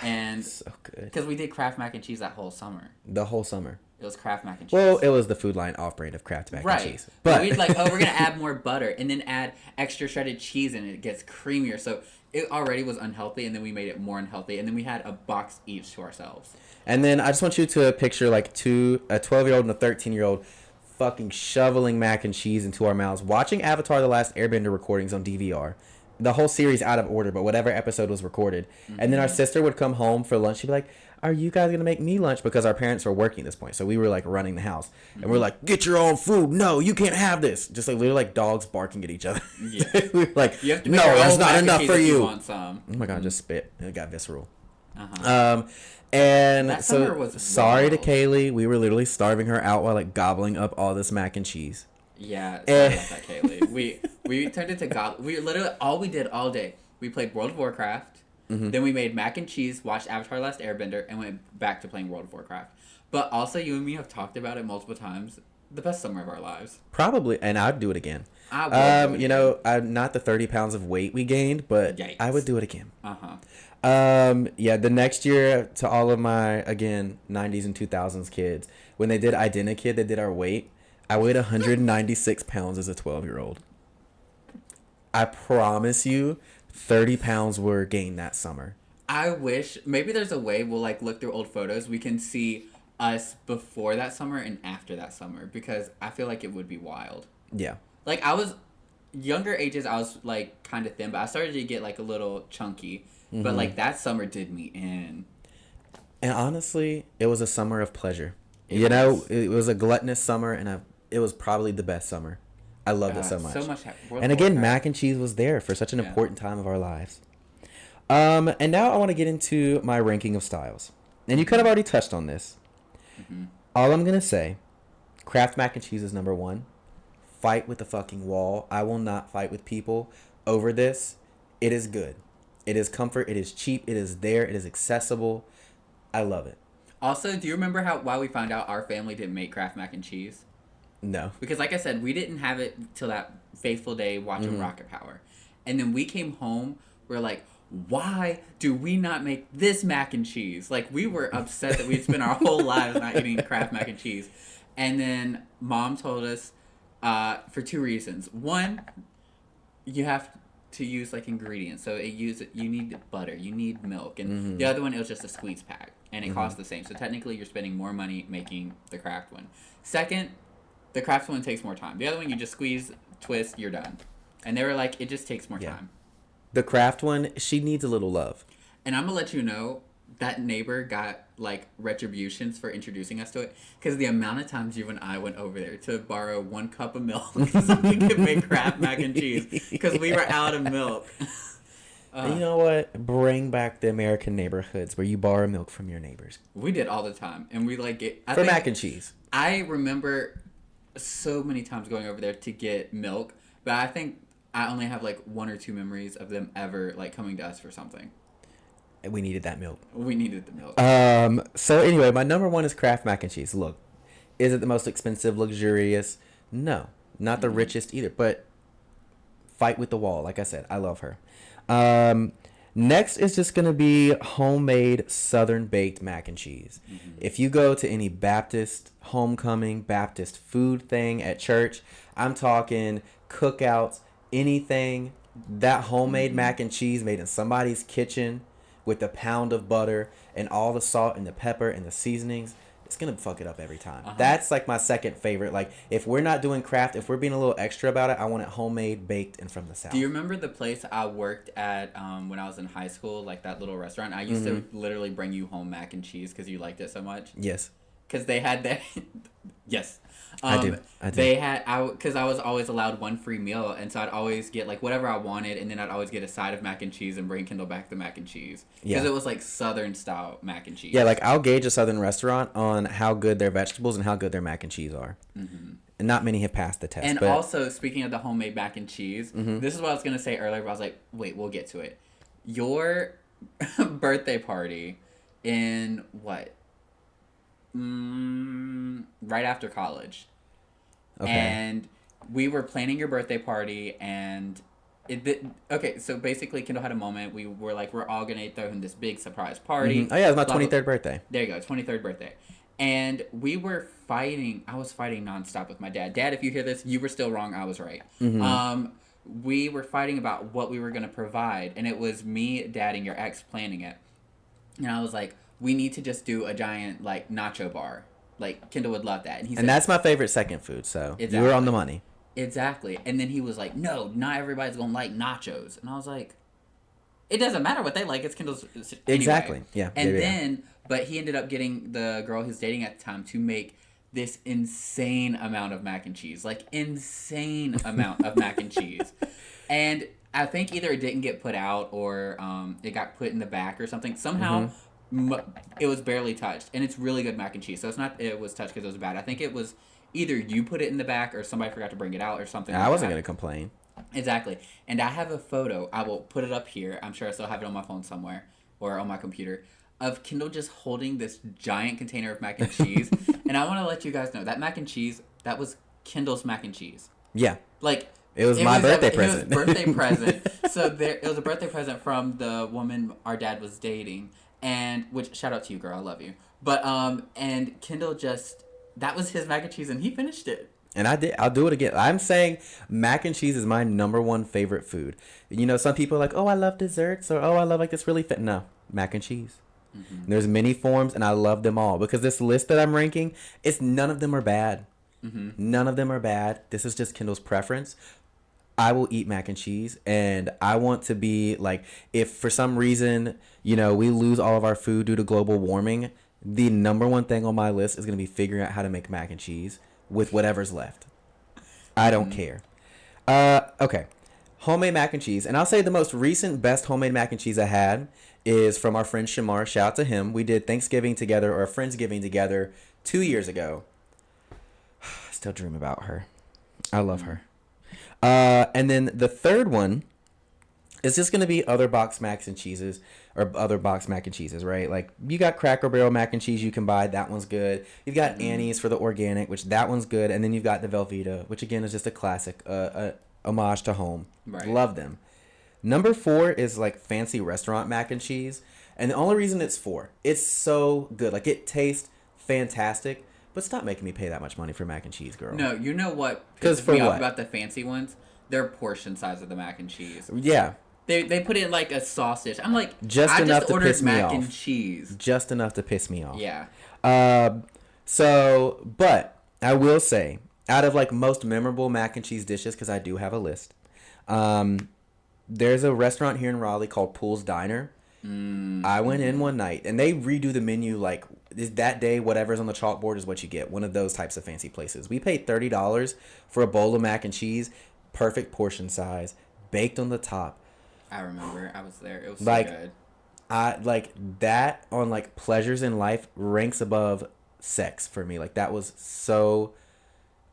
and so good because we did Kraft mac and cheese that whole summer. The whole summer. It was Kraft mac and cheese. Well, it was the Food Line off-brand of Kraft mac and cheese. But we'd like, oh, we're gonna add more butter and then add extra shredded cheese, and it gets creamier. So it already was unhealthy, and then we made it more unhealthy, and then we had a box each to ourselves. And then I just want you to picture like a 12-year-old and a 13-year-old fucking shoveling mac and cheese into our mouths, watching Avatar: The Last Airbender recordings on DVR. The whole series out of order, but whatever episode was recorded. And then our sister would come home for lunch. She'd be like, are you guys going to make me lunch? Because our parents were working at this point. So we were like running the house. And we're like, get your own food. No, you can't have this. Just like literally like dogs barking at each other. Yeah. We were like, you have to no, that's not enough for you. Want some. Oh my God, just spit. It got visceral. Uh-huh. And that so summer was sorry to wild. Kaylee. We were literally starving her out while like gobbling up all this mac and cheese. Yeah, sorry about that, Kaylee. We turned into we literally all we did all day. We played World of Warcraft. Then we made mac and cheese, watched Avatar: Last Airbender, and went back to playing World of Warcraft. But also, you and me have talked about it multiple times. The best summer of our lives. Probably, and I'd do it again. I would do it you know, I'm not the 30 pounds of weight we gained, but Yikes. I would do it again. Uh-huh. The next year, to all of my, again, 90s and 2000s kids, when they did Identikid, they did our weight. I weighed 196 pounds as a 12-year-old. I promise you, 30 pounds were gained that summer. I wish, maybe there's a way we'll like look through old photos. We can see us before that summer and after that summer, because I feel like it would be wild. Yeah. Like I was, younger ages I was like kind of thin, but I started to get like a little chunky. But like that summer did me in. And honestly, it was a summer of pleasure. It was a gluttonous summer, and it was probably the best summer. I loved it so much. And again, mac and cheese was there for such an important time of our lives. And now I want to get into my ranking of styles. And you kind of already touched on this. All I'm going to say, Kraft mac and cheese is number 1. Fight with the fucking wall. I will not fight with people over this. It is good. It is comfort. It is cheap. It is there. It is accessible. I love it. Also, do you remember why we found out our family didn't make Kraft mac and cheese? No. Because like I said, we didn't have it till that fateful day watching Rocket Power. And then we came home, we're like, why do we not make this mac and cheese? Like, we were upset that we'd spent our whole lives not eating Kraft mac and cheese. And then Mom told us for 2 reasons. One, you have to use like ingredients. So you need butter, you need milk. And the other one, it was just a squeeze pack. And it costs the same. So technically, you're spending more money making the Kraft one. Second, the Kraft one takes more time. The other one, you just squeeze, twist, you're done. And they were like, it just takes more time. The Kraft one, she needs a little love. And I'm going to let you know, that neighbor got, like, retributions for introducing us to it. Because the amount of times you and I went over there to borrow 1 cup of milk so we could make Kraft mac and cheese. Because we were out of milk. You know what? Bring back the American neighborhoods where you borrow milk from your neighbors. We did all the time. And we, like, for mac and cheese. I remember so many times going over there to get milk, but I think I only have like 1 or 2 memories of them ever like coming to us for something. We needed that milk. We needed the milk. So anyway, my number 1 is Kraft mac and cheese. Look, is it the most expensive, luxurious? No, not the richest either, but fight with the wall. Like I said, I love her. Next is just going to be homemade Southern baked mac and cheese. If you go to any Baptist homecoming, Baptist food thing at church, I'm talking cookouts, anything, that homemade mac and cheese made in somebody's kitchen with a pound of butter and all the salt and the pepper and the seasonings, it's going to fuck it up every time. That's like my second favorite. Like, if we're not doing Kraft, if we're being a little extra about it, I want it homemade, baked, and from the South. Do you remember the place I worked at when I was in high school, like that little restaurant? I used to literally bring you home mac and cheese because you liked it so much. Yes. Because they had that. Yes. I do. They had, because I was always allowed 1 free meal, and so I'd always get like whatever I wanted, and then I'd always get a side of mac and cheese and bring Kendall back the mac and cheese. Because it was like Southern style mac and cheese. Yeah, like I'll gauge a Southern restaurant on how good their vegetables and how good their mac and cheese are. And not many have passed the test. And also, speaking of the homemade mac and cheese, this is what I was going to say earlier, but I was like, wait, we'll get to it. Your birthday party in what? Right after college. Okay. And we were planning your birthday party, and okay, so basically Kendall had a moment. We were like, we're all gonna throw him this big surprise party. Oh yeah, it was my Blah, blah. 23rd birthday. There you go, 23rd birthday. And we were fighting. I was fighting nonstop with my dad. Dad, if you hear this, you were still wrong. I was right. We were fighting about what we were going to provide. And it was me, Dad, and your ex planning it. And I was like, we need to just do a giant, like, nacho bar. Like, Kendall would love that. And he said, that's my favorite second food, so exactly. You were on the money. Exactly. And then he was like, no, not everybody's going to like nachos. And I was like, it doesn't matter what they like. It's Kendall's. Anyway. Exactly. Yeah. And then, but he ended up getting the girl he was dating at the time to make this insane amount of mac and cheese. Like, insane amount of mac and cheese. And I think either it didn't get put out or it got put in the back or something. Somehow, it was barely touched. And it's really good mac and cheese. So it's not it was touched because it was bad. I think it was either you put it in the back or somebody forgot to bring it out or something. I wasn't going to complain. Exactly. And I have a photo. I will put it up here. I'm sure I still have it on my phone somewhere or on my computer of Kendall just holding this giant container of mac and cheese. And I want to let you guys know that mac and cheese, that was Kendall's mac and cheese. Yeah. Like, it was my birthday present. It was birthday present. So it was a birthday present from the woman our dad was dating. And, which, shout out to you, girl. I love you. But, and Kendall just, that was his mac and cheese and he finished it. And I'll do it again. I'm saying mac and cheese is my number one favorite food. You know, some people are like, oh, I love desserts, or oh, I love like this really fit. No, mac and cheese. Mm-hmm. There's many forms, and I love them all because this list that I'm ranking, none of them are bad. Mm-hmm. None of them are bad. This is just Kendall's preference. I will eat mac and cheese, and I want to be like, if for some reason, you know, we lose all of our food due to global warming, the number one thing on my list is going to be figuring out how to make mac and cheese with whatever's left. I don't care. Okay. Homemade mac and cheese. And I'll say the most recent best homemade mac and cheese I had is from our friend Shamar. Shout out to him. We did Thanksgiving together, or a Friendsgiving together 2 years ago. I still dream about her. I love her. And then the third one is just going to be other box mac and cheeses, or other box mac and cheeses, right? Like, you got Cracker Barrel mac and cheese you can buy. That one's good. You've got Annie's for the organic, which that one's good. And then you've got the Velveeta, which again is just a classic, homage to home. Right. Love them. Number 4 is like fancy restaurant mac and cheese. And the only reason it's 4, it's so good. Like, it tastes fantastic. But stop making me pay that much money for mac and cheese, girl. No, you know what pisses me off about the fancy ones? Their portion size of the mac and cheese. Yeah. They put it in like a sausage. I'm like, just enough to piss me off. I just ordered mac and cheese. Just enough to piss me off. Yeah. But I will say, out of like most memorable mac and cheese dishes, because I do have a list, there's a restaurant here in Raleigh called Pool's Diner. I went in one night, and they redo the menu like that day. Whatever's on the chalkboard is what you get. One of those types of fancy places. We paid $30 for a bowl of mac and cheese, perfect portion size, baked on the top. I remember. I was there. It was like, so good. I like that on like pleasures in life ranks above sex for me. Like, that was so.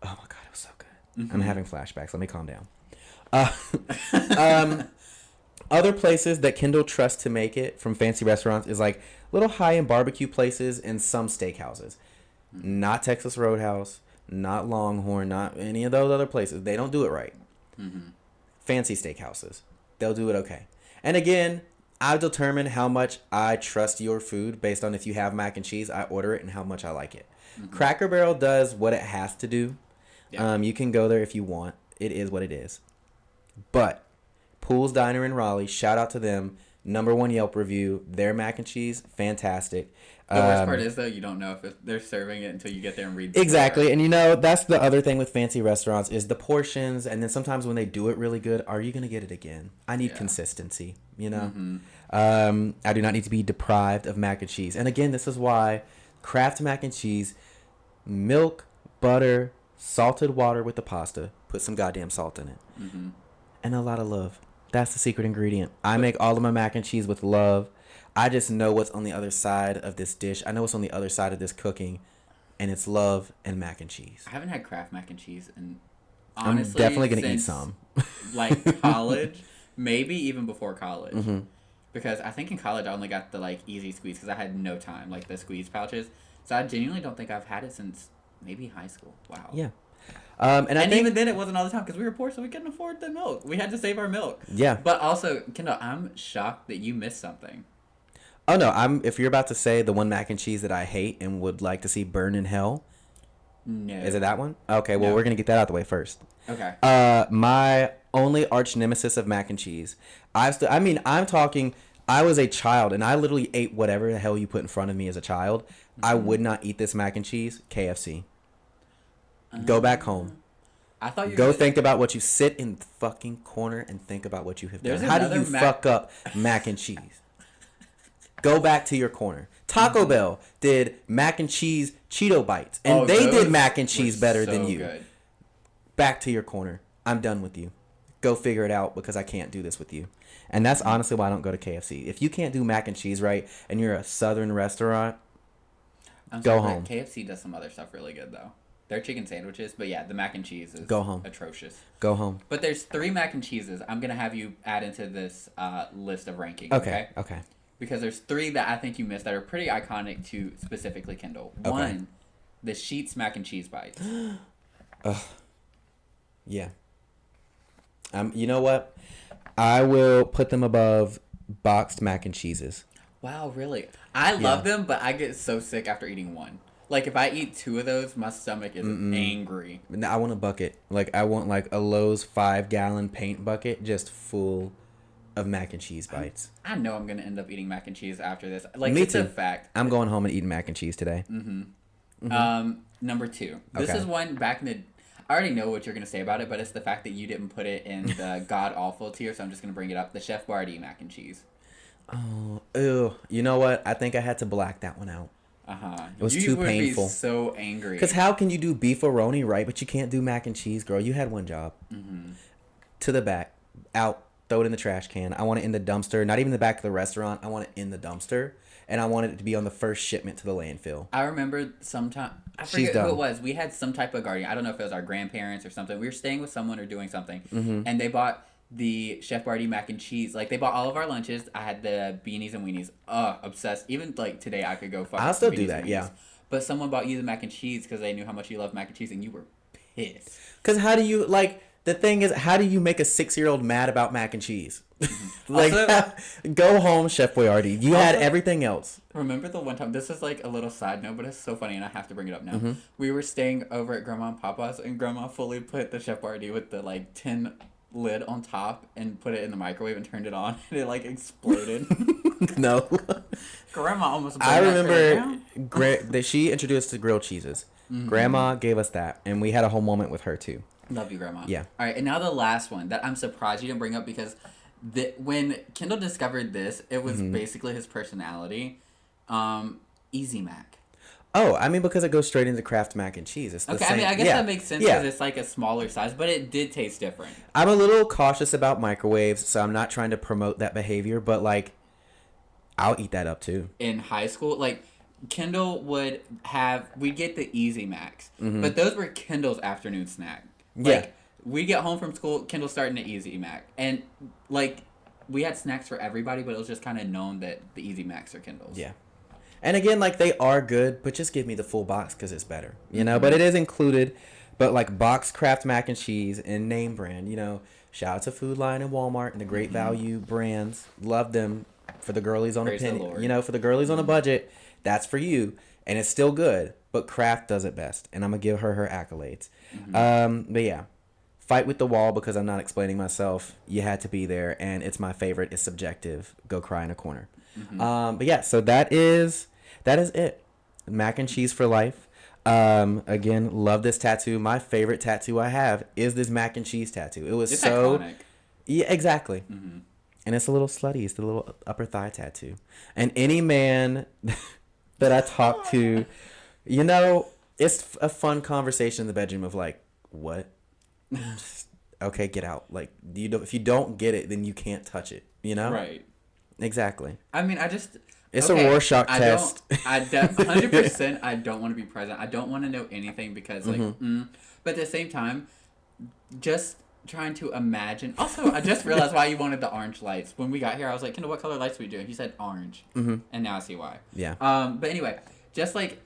Oh my god, it was so good. Mm-hmm. I'm having flashbacks. Let me calm down. Other places that Kendall trusts to make it from fancy restaurants is like little high-end barbecue places and some steakhouses. Mm-hmm. Not Texas Roadhouse, not Longhorn, not any of those other places. They don't do it right. Mm-hmm. Fancy steakhouses. They'll do it okay. And again, I determine how much I trust your food based on if you have mac and cheese, I order it, and how much I like it. Mm-hmm. Cracker Barrel does what it has to do. Yeah. You can go there if you want. It is what it is. But Pool's Diner in Raleigh, shout out to them. Number 1 Yelp review. Their mac and cheese, fantastic. The worst part is, though, you don't know if they're serving it until you get there and read the exactly. order. And, you know, that's the other thing with fancy restaurants is the portions. And then sometimes when they do it really good, are you going to get it again? I need consistency, you know? Mm-hmm. I do not need to be deprived of mac and cheese. And, again, this is why Kraft mac and cheese, milk, butter, salted water with the pasta. Put some goddamn salt in it. Mm-hmm. And a lot of love. That's the secret ingredient. I make all of my mac and cheese with love. I just know what's on the other side of this dish. I know what's on the other side of this cooking. And it's love and mac and cheese. I haven't had Kraft mac and cheese. And honestly, I'm definitely going to eat some. Like college. Maybe even before college. Mm-hmm. because I think in college I only got the like easy squeeze because I had no time, like the squeeze pouches. So I genuinely don't think I've had it since maybe high school. Wow. Yeah. And I think, even then it wasn't all the time because we were poor, so we couldn't afford the milk. We had to save our milk. Yeah. But also, Kendall, I'm shocked that you missed something. Oh no, if you're about to say the one mac and cheese that I hate and would like to see burn in hell. No. Is it that one? Okay, well No. we're gonna get that out the way first. Okay. My only arch nemesis of mac and cheese. I'm talking. I was a child and I literally ate whatever the hell you put in front of me as a child. Mm-hmm. I would not eat this mac and cheese. KFC. Go back home. I thought you go think about what you sit in the fucking corner and think about what you have done. How do you fuck up mac and cheese? Go back to your corner. Taco Bell did mac and cheese Cheeto bites, and they did mac and cheese better than you. Good. Back to your corner. I'm done with you. Go figure it out because I can't do this with you. And that's honestly why I don't go to KFC. If you can't do mac and cheese right and you're a southern restaurant, go home. KFC does some other stuff really good though. Their chicken sandwiches, but yeah, the mac and cheese is atrocious. Go home. But there's 3 mac and cheeses I'm going to have you add into this list of ranking. Okay. Because there's 3 that I think you missed that are pretty iconic to specifically Kendall. Okay. 1, the Sheetz mac and cheese bites. Yeah. You know what? I will put them above boxed mac and cheeses. Wow, really? I love them, but I get so sick after eating 1. Like, if I eat 2 of those, my stomach is angry. I want a bucket. Like, I want, like, a Lowe's 5-gallon paint bucket just full of mac and cheese bites. I know I'm going to end up eating mac and cheese after this. Like, Me it's too. a fact. I'm going home and eating mac and cheese today. Number 2. This is one back in the... I already know what you're going to say about it, but it's the fact that you didn't put it in the god-awful tier, so I'm just going to bring it up. The Chef Boyardee mac and cheese. Oh, ew. You know what? I think I had to black that one out. It was too painful. You would be so angry. Because how can you do beef-a-roni right, but you can't do mac and cheese, girl? You had one job. To the back. Out. Throw it in the trash can. I want it in the dumpster. Not even the back of the restaurant. I want it in the dumpster. And I want it to be on the first shipment to the landfill. I remember sometime... I forget who it was. We had some type of guardian. I don't know if it was our grandparents or something. We were staying with someone or doing something. And they bought the Chef Boyardee mac and cheese. Like, they bought all of our lunches. I had the beanies and weenies. Obsessed. Even, like, today I could go fuck I'll still do that, yeah. But someone bought you the mac and cheese because they knew how much you loved mac and cheese, and you were pissed. Because how do you, like... The thing is, how do you make a 6-year-old mad about mac and cheese? Like, also, go home, Chef Boyardee. You had everything else. Remember the one time, this is like a little side note, but it's so funny, and I have to bring it up now. We were staying over at Grandma and Papa's, and Grandma fully put the Chef Boyardee with the, like, tin lid on top and put it in the microwave and turned it on, and it, like, exploded. No. Grandma almost I remember she introduced us to grilled cheeses. Grandma gave us that, and we had a whole moment with her, too. Love you, Grandma. Yeah. All right, and now the last one that I'm surprised you didn't bring up because when Kendall discovered this, it was basically his personality. Easy Mac. Oh, I mean, because it goes straight into Kraft mac and cheese. It's the same. I mean, I guess that makes sense because it's like a smaller size, but it did taste different. I'm a little cautious about microwaves, so I'm not trying to promote that behavior, but, like, I'll eat that up, too. In high school, like... Kendall we'd get the Easy Macs, but those were Kendall's afternoon snack. Like, we get home from school, Kendall's starting the Easy Mac. And, like, we had snacks for everybody, but it was just kind of known that the Easy Macs are Kendall's. Yeah. And again, like, they are good, but just give me the full box because it's better, you know? But it is included, but, like, boxed Kraft mac and cheese and name brand, you know? Shout out to Food Lion and Walmart and the Great Value brands. Love them for the girlies on a penny. You know, for the girlies on a budget. That's for you, and it's still good, but Kraft does it best, and I'm going to give her accolades. But yeah, fight with the wall because I'm not explaining myself. You had to be there, and it's my favorite. It's subjective. Go cry in a corner. But yeah, so that is it. Mac and cheese for life. Again, love this tattoo. My favorite tattoo I have is this mac and cheese tattoo. It's so iconic. Yeah, exactly. And it's a little slutty. It's the little upper thigh tattoo. And any man... that I talk to, you know, it's a fun conversation in the bedroom of like, what? Okay, get out. Like, if you don't get it, then you can't touch it, you know? Right. Exactly. I mean, it's a Rorschach test. 100% I don't want to be present. I don't want to know anything because, like, but at the same time, just trying to imagine. Also, I just realized why you wanted the orange lights. When we got here, I was like, Kendall, what color lights are we doing? He said orange. Mm-hmm. And now I see why. Yeah. But anyway, just like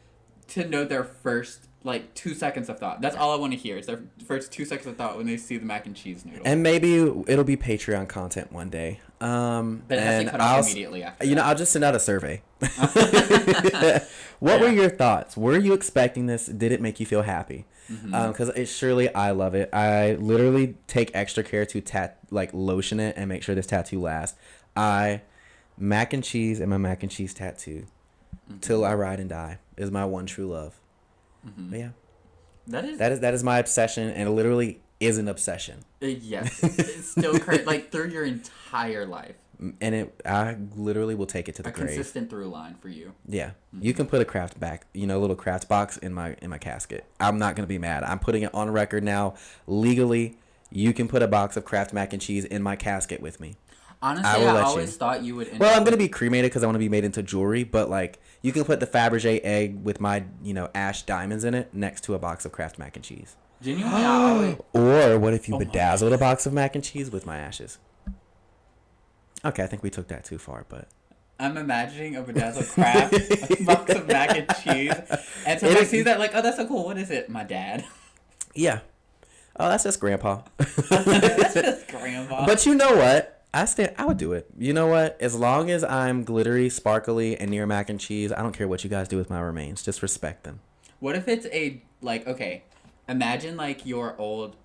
to know their first, like, 2 seconds of thought. That's all I want to hear. Is their first 2 seconds of thought when they see the mac and cheese noodle. And maybe it'll be Patreon content one day. But it has to cut off immediately after I'll just send out a survey. What were your thoughts? Were you expecting this? Did it make you feel happy? Because I love it. I literally take extra care to lotion it and make sure this tattoo lasts. Mac and cheese and my mac and cheese tattoo till I ride and die is my one true love. But yeah, that is my obsession, and it literally is an obsession. Yes, it's still like through your entire life. And I literally will take it to the grave. A consistent through line for you. Yeah, you can put a little craft box in my casket. I'm not gonna be mad. I'm putting it on record now, legally. You can put a box of Kraft mac and cheese in my casket with me. Honestly, I always thought you would. I'm gonna be cremated because I want to be made into jewelry. But like, you can put the Fabergé egg with my ash diamonds in it next to a box of Kraft mac and cheese. Genuinely, Or what if you bedazzled a box of mac and cheese with my ashes? Okay, I think we took that too far, but I'm imagining a bedazzled Kraft box of mac and cheese, and so I see that like, oh, that's so cool. What is it? My dad. Yeah. Oh, that's just Grandpa. That's just Grandpa. But you know what? I would do it. You know what? As long as I'm glittery, sparkly, and near mac and cheese, I don't care what you guys do with my remains. Just respect them. What if it's okay, imagine like your old,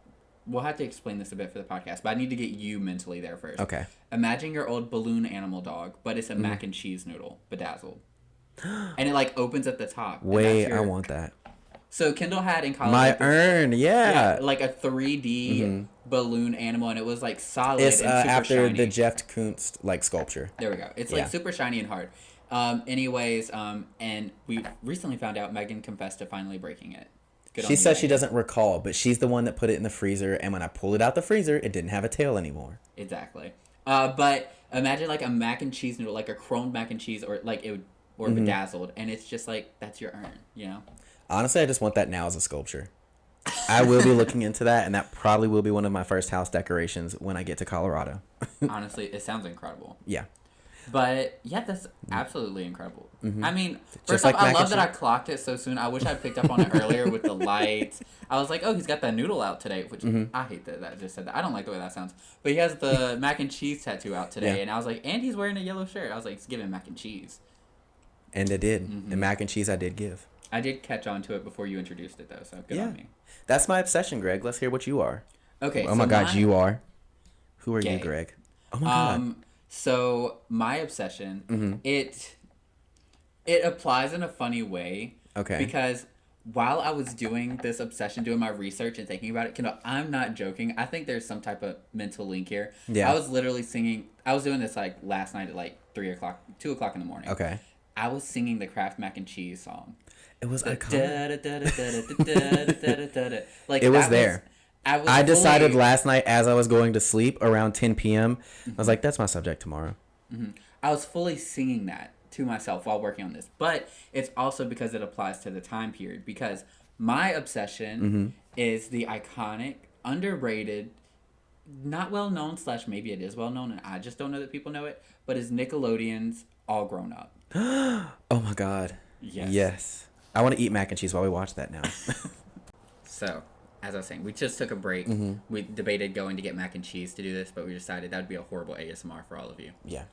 we'll have to explain this a bit for the podcast, but I need to get you mentally there first. Okay. Imagine your old balloon animal dog, but it's a mac and cheese noodle, bedazzled. And it like opens at the top. Wait, I want that. So Kendall had in college my urn, yeah, like a 3D balloon animal, and it was like solid. It's and super after shiny. the Jeff Koons like sculpture. There we go. It's like super shiny and hard. And we recently found out Megan confessed to finally breaking it. She says she doesn't recall, but she's the one that put it in the freezer, and when I pulled it out the freezer, it didn't have a tail anymore. Exactly. But imagine like a mac and cheese noodle, like a chromed mac and cheese, or like it would, or bedazzled, and it's just like that's your urn, you know. Honestly, I just want that now as a sculpture. I will be looking into that, and that probably will be one of my first house decorations when I get to Colorado. Honestly, it sounds incredible. Yeah. But, yeah, that's absolutely incredible. I mean, first off, I love that I clocked it so soon. I wish I picked up on it earlier with the lights. I was like, oh, he's got that noodle out today, which I hate that I just said that. I don't like the way that sounds. But he has the mac and cheese tattoo out today, and I was like, and he's wearing a yellow shirt. I was like, it's giving mac and cheese. And it did. The mac and cheese I did give. I did catch on to it before you introduced it, though, so good on me. That's my obsession, Greg. Let's hear what you are. Okay. Oh, my God, you are? Who are you, Greg? Oh, my God. So, my obsession, it applies in a funny way. Okay. Because while I was doing this obsession, doing my research and thinking about it, Kendall, I'm not joking. I think there's some type of mental link here. Yeah. I was literally singing. I was doing this, like, last night at, like, 2 o'clock in the morning. Okay. I was singing the Kraft mac and cheese song. It was iconic. Like, it was there. I decided last night as I was going to sleep around 10 p.m. I was like, that's my subject tomorrow. I was fully singing that to myself while working on this. But it's also because it applies to the time period. Because my obsession is the iconic, underrated, not well known / maybe it is well known and I just don't know that people know it, but is Nickelodeon's All Grown Up. Oh my God. Yes. I want to eat mac and cheese while we watch that now. So, as I was saying, we just took a break. We debated going to get mac and cheese to do this, but we decided that would be a horrible ASMR for all of you. Yeah.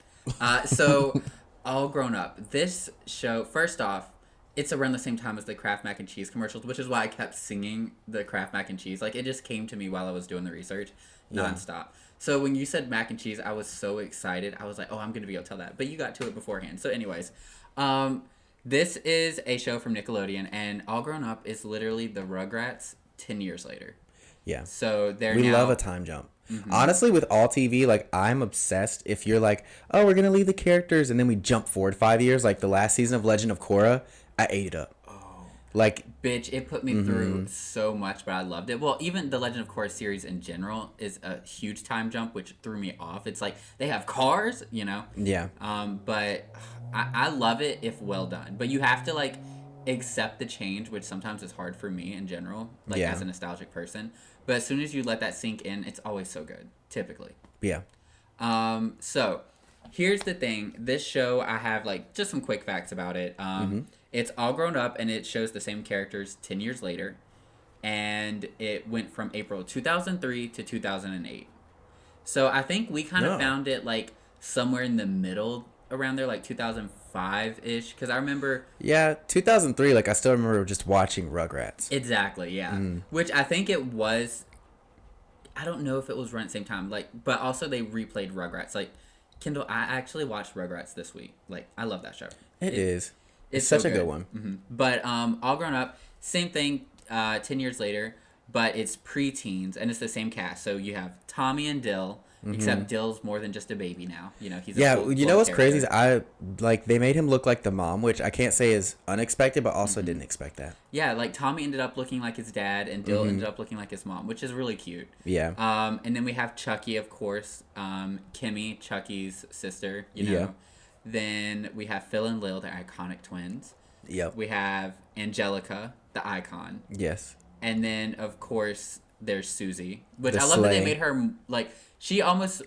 So, All Grown Up. This show, first off, it's around the same time as the Kraft mac and cheese commercials, which is why I kept singing the Kraft mac and cheese. Like, it just came to me while I was doing the research nonstop. So when you said mac and cheese, I was so excited. I was like, oh, I'm going to be able to tell that. But you got to it beforehand. So anyways, this is a show from Nickelodeon, and All Grown Up is literally the Rugrats 10 years later. Yeah. So we love a time jump. Honestly, with all TV, like, I'm obsessed. If you're like, oh, we're going to leave the characters, and then we jump forward 5 years, like the last season of Legend of Korra, I ate it up. Like, bitch, it put me through so much, but I loved it. Well, even the Legend of Korra series in general is a huge time jump, which threw me off. It's like they have cars, you know. Yeah. But I love it if well done. But you have to like, accept the change, which sometimes is hard for me in general, like as a nostalgic person. But as soon as you let that sink in, it's always so good, typically. Yeah. So here's the thing. This show, I have like just some quick facts about it. It's all grown up and it shows the same characters 10 years later. And it went from April 2003 to 2008. So I think we kind of found it like somewhere in the middle around there, like 2005-ish. Because I remember... Yeah, 2003, like I still remember just watching Rugrats. Exactly, yeah. Which I think it was... I don't know if it was run at the same time. Like, but also they replayed Rugrats. Like, Kendall, I actually watched Rugrats this week. Like, I love that show. It is. It's such a good one. Mm-hmm. But all grown up, same thing, 10 years later, but it's preteens, and it's the same cast. So you have Tommy and Dill, except Dill's more than just a baby now. You know, he's a full, you know what's crazy is they made him look like the mom, which I can't say is unexpected, but also didn't expect that. Yeah, like Tommy ended up looking like his dad, and Dill ended up looking like his mom, which is really cute. Yeah. And then we have Chucky, of course, Kimmy, Chucky's sister. You know. Yeah. Then we have Phil and Lil, the iconic twins. Yep. We have Angelica, the icon. Yes. And then, of course, there's Susie, which I love that they made her, like, she was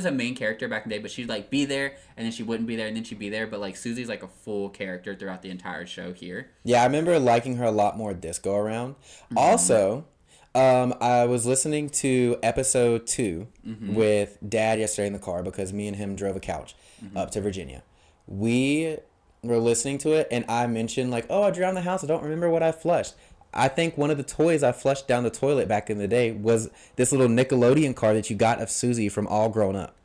a main character back in the day, but she'd, like, be there, and then she wouldn't be there, and then she'd be there. But, like, Susie's, like, a full character throughout the entire show here. Yeah, I remember liking her a lot more this go around. Also, I was listening to episode 2 with Dad yesterday in the car because me and him drove a couch up to Virginia. We were listening to it, and I mentioned, like, I drowned the house. I don't remember what I flushed. I think one of the toys I flushed down the toilet back in the day was this little Nickelodeon car that you got of Susie from All Grown Up.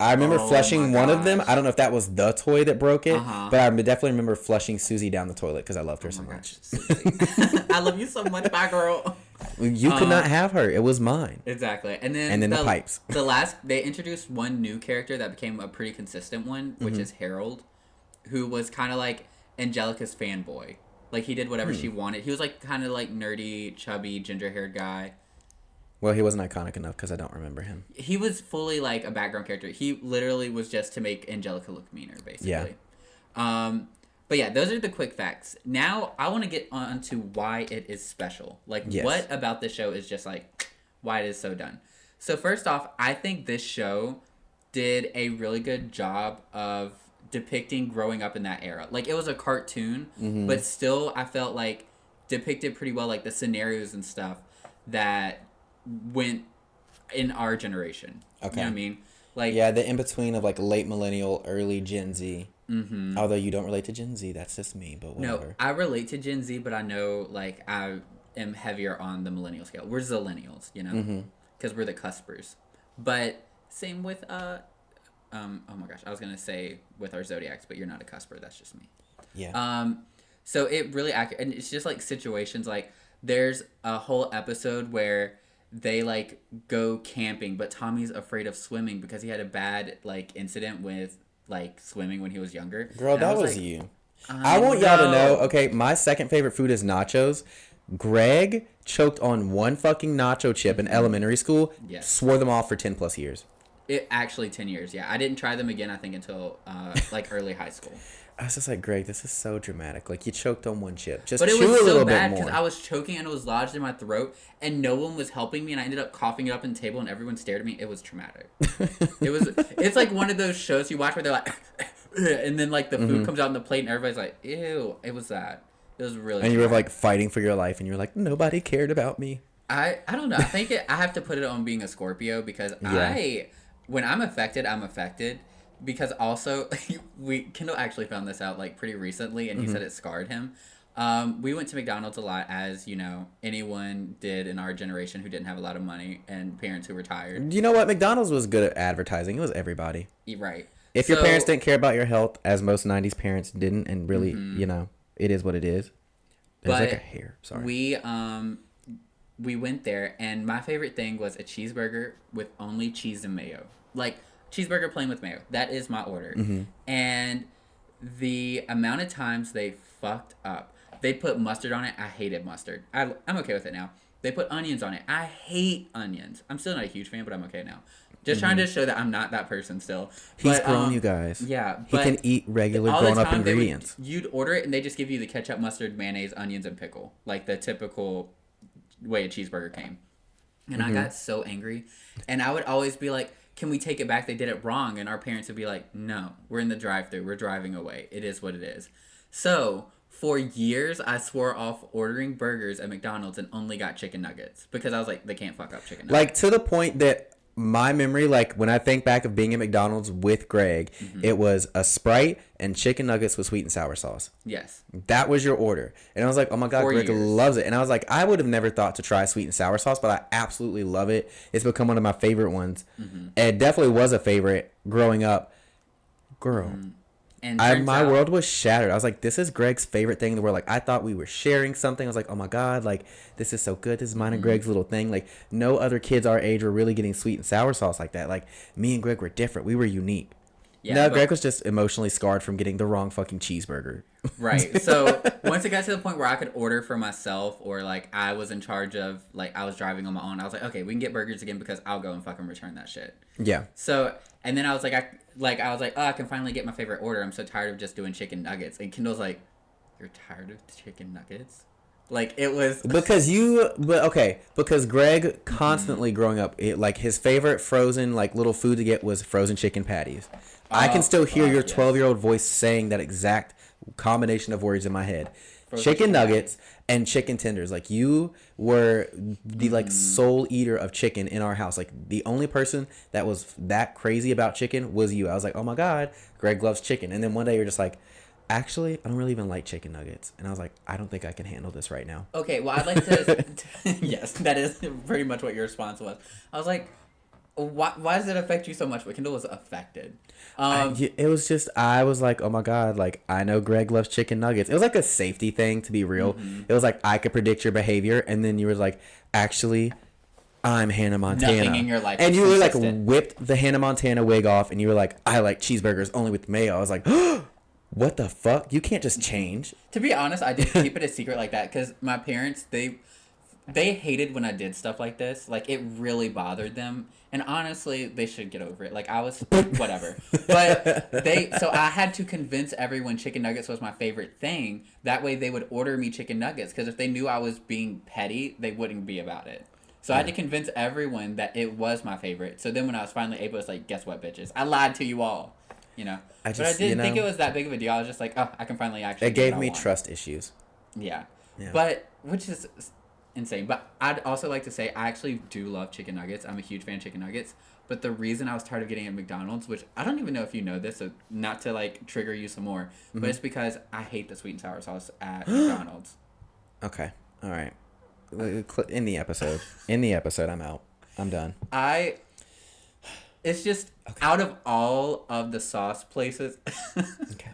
I remember flushing one of them. I don't know if that was the toy that broke it, but I definitely remember flushing Susie down the toilet because I loved her so much. I love you so much, my girl. You could not have her. It was mine. Exactly. And then the pipes. They introduced one new character that became a pretty consistent one, which is Harold, who was kind of like Angelica's fanboy. Like, he did whatever she wanted. He was, like, kind of, like, nerdy, chubby, ginger-haired guy. Well, he wasn't iconic enough because I don't remember him. He was fully, like, a background character. He literally was just to make Angelica look meaner, basically. Yeah. But, yeah, those are the quick facts. Now, I want to get on to why it is special. Like, what about this show is just, like, why it is so done. So, first off, I think this show did a really good job of depicting growing up in that era. Like, it was a cartoon, but still I felt like depicted pretty well, like the scenarios and stuff that went in our generation. Okay. You know what I mean? Like, yeah, the in-between of like late millennial, early Gen Z. Although you don't relate to Gen Z, that's just me, but whatever. No, I relate to Gen Z, but I know, like, I am heavier on the millennial scale. We're Zillennials, you know? Because we're the cuspers. But same with oh my gosh, I was gonna say with our zodiacs, but you're not a cusper. That's just me. Yeah. So it really and it's just like situations. Like, there's a whole episode where they like go camping, but Tommy's afraid of swimming because he had a bad like incident with like swimming when he was younger. Girl, that was like, you. I want y'all to know. Okay, my second favorite food is nachos. Greg choked on one fucking nacho chip in elementary school. Yes. Swore them off for 10+ years. It actually 10 years, yeah. I didn't try them again, I think, until like early high school. I was just like, Greg, this is so dramatic. Like, you choked on one chip. Just but chew it was a little so bad bit more. Because I was choking and it was lodged in my throat, and no one was helping me, and I ended up coughing it up on the table, and everyone stared at me. It was traumatic. It's like one of those shows you watch where they're like, and then like the food comes out on the plate, and everybody's like, ew. It was that. It was really. And you were like fighting for your life, and you're like, nobody cared about me. I don't know. I think I have to put it on being a Scorpio because when I'm affected, I'm affected. Because also, Kendall actually found this out like pretty recently, and he said it scarred him. We went to McDonald's a lot, as you know, anyone did in our generation who didn't have a lot of money and parents who were tired. You know what? McDonald's was good at advertising. It was everybody. Right. If your parents didn't care about your health, as most 90s parents didn't, and really, you know, it is what it is. There's like a hair. Sorry. We went there, and my favorite thing was a cheeseburger with only cheese and mayo. Like, cheeseburger plain with mayo. That is my order. And the amount of times they fucked up. They put mustard on it. I hated mustard. I'm okay with it now. They put onions on it. I hate onions. I'm still not a huge fan, but I'm okay now. Just trying to show that I'm not that person still. He's grown, you guys. Yeah, he can eat regular grown-up ingredients. You'd order it, and they just give you the ketchup, mustard, mayonnaise, onions, and pickle, like the typical way a cheeseburger came. And I got so angry, and I would always be like, "Can we take it back? They did it wrong." And our parents would be like, "No, we're in the drive-thru. We're driving away. It is what it is." So for years, I swore off ordering burgers at McDonald's and only got chicken nuggets because I was like, they can't fuck up chicken nuggets. Like, to the point that my memory, like, when I think back of being at McDonald's with Greg, it was a Sprite and chicken nuggets with sweet and sour sauce. Yes. That was your order. And I was like, oh my God, Greg loves it. And I was like, I would have never thought to try sweet and sour sauce, but I absolutely love it. It's become one of my favorite ones. And it definitely was a favorite growing up. Girl. And my world was shattered. I was like, this is Greg's favorite thing in the world. Like, I thought we were sharing something. I was like, oh my God, like, this is so good. This is mine and Greg's little thing. Like, no other kids our age were really getting sweet and sour sauce like that. Like, me and Greg were different. We were unique. Yeah, no, Greg was just emotionally scarred from getting the wrong fucking cheeseburger. Right. So once it got to the point where I could order for myself, or like I was in charge of, like, I was driving on my own, I was like, okay, we can get burgers again because I'll go and fucking return that shit. Yeah. So, and then I was like, oh, I can finally get my favorite order. I'm so tired of just doing chicken nuggets. And Kendall's like, you're tired of chicken nuggets? Like, it was because Greg constantly growing up, like, his favorite frozen, like, little food to get was frozen chicken patties. I can still hear your 12-year-old voice saying that exact combination of words in my head. Chicken nuggets and chicken tenders. Like, you were the, like, sole eater of chicken in our house. Like, the only person that was that crazy about chicken was you. I was like, oh my God, Greg loves chicken. And then one day you're just like, actually, I don't really even like chicken nuggets. And I was like, I don't think I can handle this right now. Okay, well, I'd like to... Yes, that is pretty much what your response was. I was like, why does it affect you so much? But Kendall was affected. It was just, I was like, oh my God, like, I know Greg loves chicken nuggets. It was like a safety thing, to be real. It was like, I could predict your behavior. And then you were like, actually, I'm Hannah Montana. Nothing in your life. And you were like, whipped the Hannah Montana wig off. And you were like, I like cheeseburgers only with mayo. I was like, what the fuck? You can't just change. To be honest, I did keep it a secret like that because my parents, they hated when I did stuff like this. Like, it really bothered them. And honestly, they should get over it. Like, I was, whatever. But so I had to convince everyone chicken nuggets was my favorite thing. That way they would order me chicken nuggets. Because if they knew I was being petty, they wouldn't be about it. So I had to convince everyone that it was my favorite. So then when I was finally able, it's like, guess what, bitches? I lied to you all. You know? But I didn't think it was that big of a deal. I was just like, oh, I can finally actually It gave me trust issues. Yeah. But, which is insane. But I'd also like to say I actually do love chicken nuggets. I'm a huge fan of chicken nuggets. But the reason I was tired of getting at McDonald's, which I don't even know if you know this, so not to, like, trigger you some more, but it's because I hate the sweet and sour sauce at McDonald's. Okay. All right. In the episode, I'm out. I'm done. It's just, out of all of the sauce places... Okay.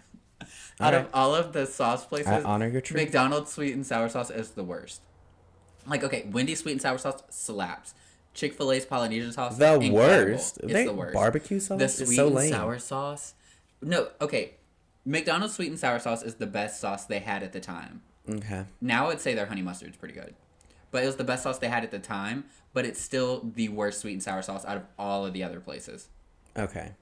All of the sauce places... I honor your truth. McDonald's sweet and sour sauce is the worst. Like, okay, Wendy's sweet and sour sauce slaps. Chick-fil-A's Polynesian sauce, the incredible. worst. It's the worst. Barbecue sauce the sweet is so and lame. Sour sauce. No, okay. McDonald's sweet and sour sauce is the best sauce they had at the time. Okay. Now I'd say their honey mustard's pretty good. But it was the best sauce they had at the time, but it's still the worst sweet and sour sauce out of all of the other places. Okay.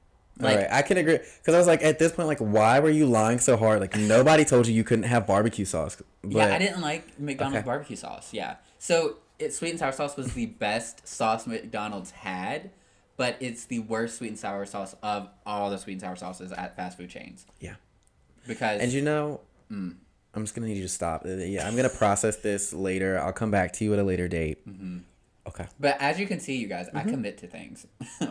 All right, I can agree. Because I was like, at this point, like, why were you lying so hard? Like, nobody told you couldn't have barbecue sauce. But... Yeah, I didn't like McDonald's barbecue sauce. Yeah. So, sweet and sour sauce was the best sauce McDonald's had, but it's the worst sweet and sour sauce of all the sweet and sour sauces at fast food chains. Yeah. Because... And you know, I'm just going to need you to stop. Yeah, I'm going to process this later. I'll come back to you at a later date. Mm-hmm. Okay. But as you can see, you guys, I commit to things.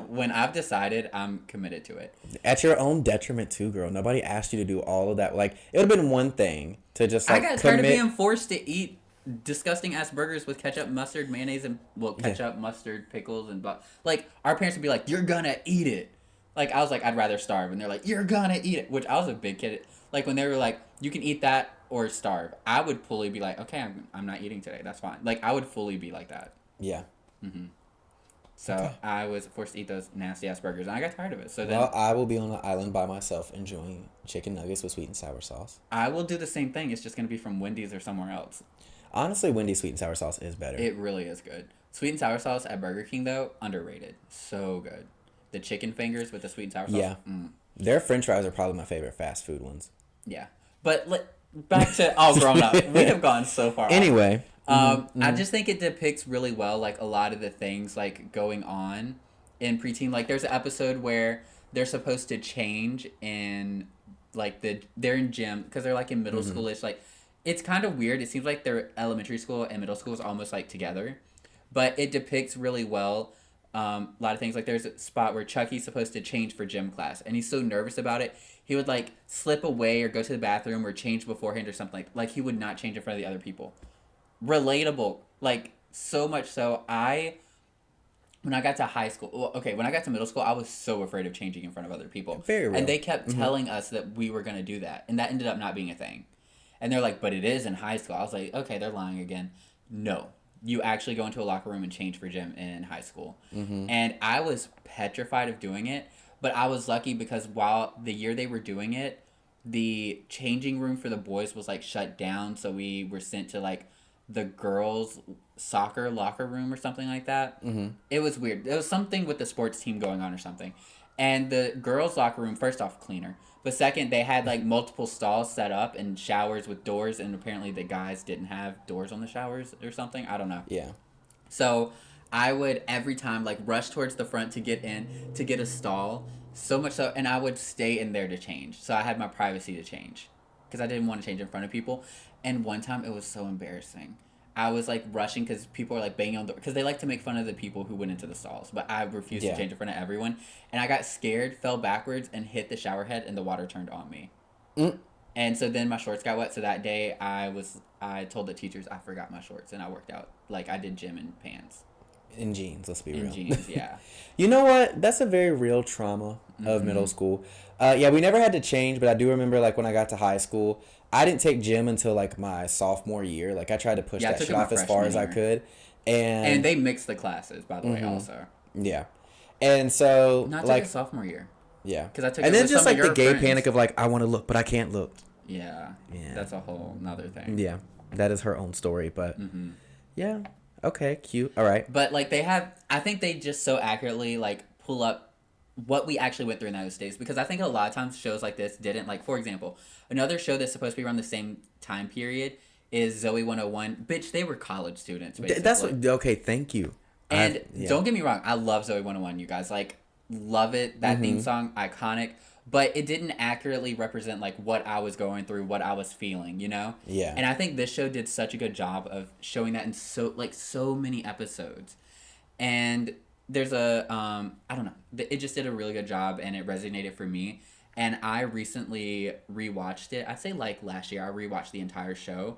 When I've decided, I'm committed to it. At your own detriment, too, girl. Nobody asked you to do all of that. Like, it would have been one thing to just, like, I got tired of being forced to eat disgusting-ass burgers with ketchup, mustard, mayonnaise, and, ketchup, mustard, pickles, and... Like, our parents would be like, you're gonna eat it. Like, I was like, I'd rather starve. And they're like, you're gonna eat it. Which, I was a big kid. Like, when they were like, you can eat that or starve. I would fully be like, okay, I'm not eating today. That's fine. Like, I would fully be like that. Yeah. Mm-hmm. So I was forced to eat those nasty ass burgers, and I got tired of it. So then, I will be on an island by myself enjoying chicken nuggets with sweet and sour sauce. I will do the same thing. It's just gonna be from Wendy's or somewhere else. Honestly, Wendy's sweet and sour sauce is better. It really is good. Sweet and sour sauce at Burger King though, underrated. So good. the chicken fingers with the sweet and sour sauce. Yeah. Their French fries are probably my favorite fast food ones. Yeah, but back to all grown up. We have gone so far. Anyway, I just think it depicts really well like a lot of the things like going on in preteen. Like there's an episode where they're supposed to change in like they're in gym because they're like in middle schoolish. Like it's kind of weird. It seems like their elementary school and middle school is almost like together, but it depicts really well. A lot of things like there's a spot where Chucky's supposed to change for gym class and he's so nervous about it he would like slip away or go to the bathroom or change beforehand or something like he would not change in front of the other people. Relatable, like so much so when I got to high school, when I got to middle school, I was so afraid of changing in front of other people. Very real. And they kept telling us that we were going to do that and that ended up not being a thing. And they're like, but it is in high school. I was like, okay, they're lying again. No. You actually go into a locker room and change for gym in high school. And I was petrified of doing it, but I was lucky because while the year they were doing it, the changing room for the boys was like shut down, so we were sent to like the girls' soccer locker room or something like that. It was weird. There was something with the sports team going on or something. And the girls' locker room, first off, cleaner. But second, they had like multiple stalls set up and showers with doors, and apparently the guys didn't have doors on the showers or something. I don't know. Yeah. So I would every time like rush towards the front to get in to get a stall, so much so, and I would stay in there to change. So I had my privacy to change because I didn't want to change in front of people. And one time it was so embarrassing. I was like rushing because people were like banging on the door because they like to make fun of the people who went into the stalls, but I refused to change in front of everyone, and I got scared, fell backwards, and hit the shower head, and the water turned on me. And so then my shorts got wet. So that day I told the teachers I forgot my shorts, and I worked out like I did gym in pants. In jeans, let's be real. In jeans, yeah. You know what? That's a very real trauma of middle school. Yeah, we never had to change, but I do remember like when I got to high school, I didn't take gym until like my sophomore year. Like I tried to push that shit off as far as I could. And they mixed the classes, by the way, also. Yeah. And so not like sophomore year. Yeah. Because I took and it then with just some like of the your gay friends. panic of like I want to look, but I can't look. Yeah. That's a whole nother thing. Yeah. That is her own story, but yeah. Okay, cute. All right. But like I think they just so accurately like pull up what we actually went through in those days, because I think a lot of times shows like this didn't. Like, for example, another show that's supposed to be around the same time period is Zoe 101. Bitch, they were college students, basically. That's what, okay, thank you. And don't get me wrong, I love Zoe 101, you guys. Like, love it. That theme song, iconic. But it didn't accurately represent, like, what I was going through, what I was feeling, you know? Yeah. And I think this show did such a good job of showing that in so many episodes. And there's I don't know. It just did a really good job, and it resonated for me. And I recently rewatched it. I'd say, like, last year, I rewatched the entire show.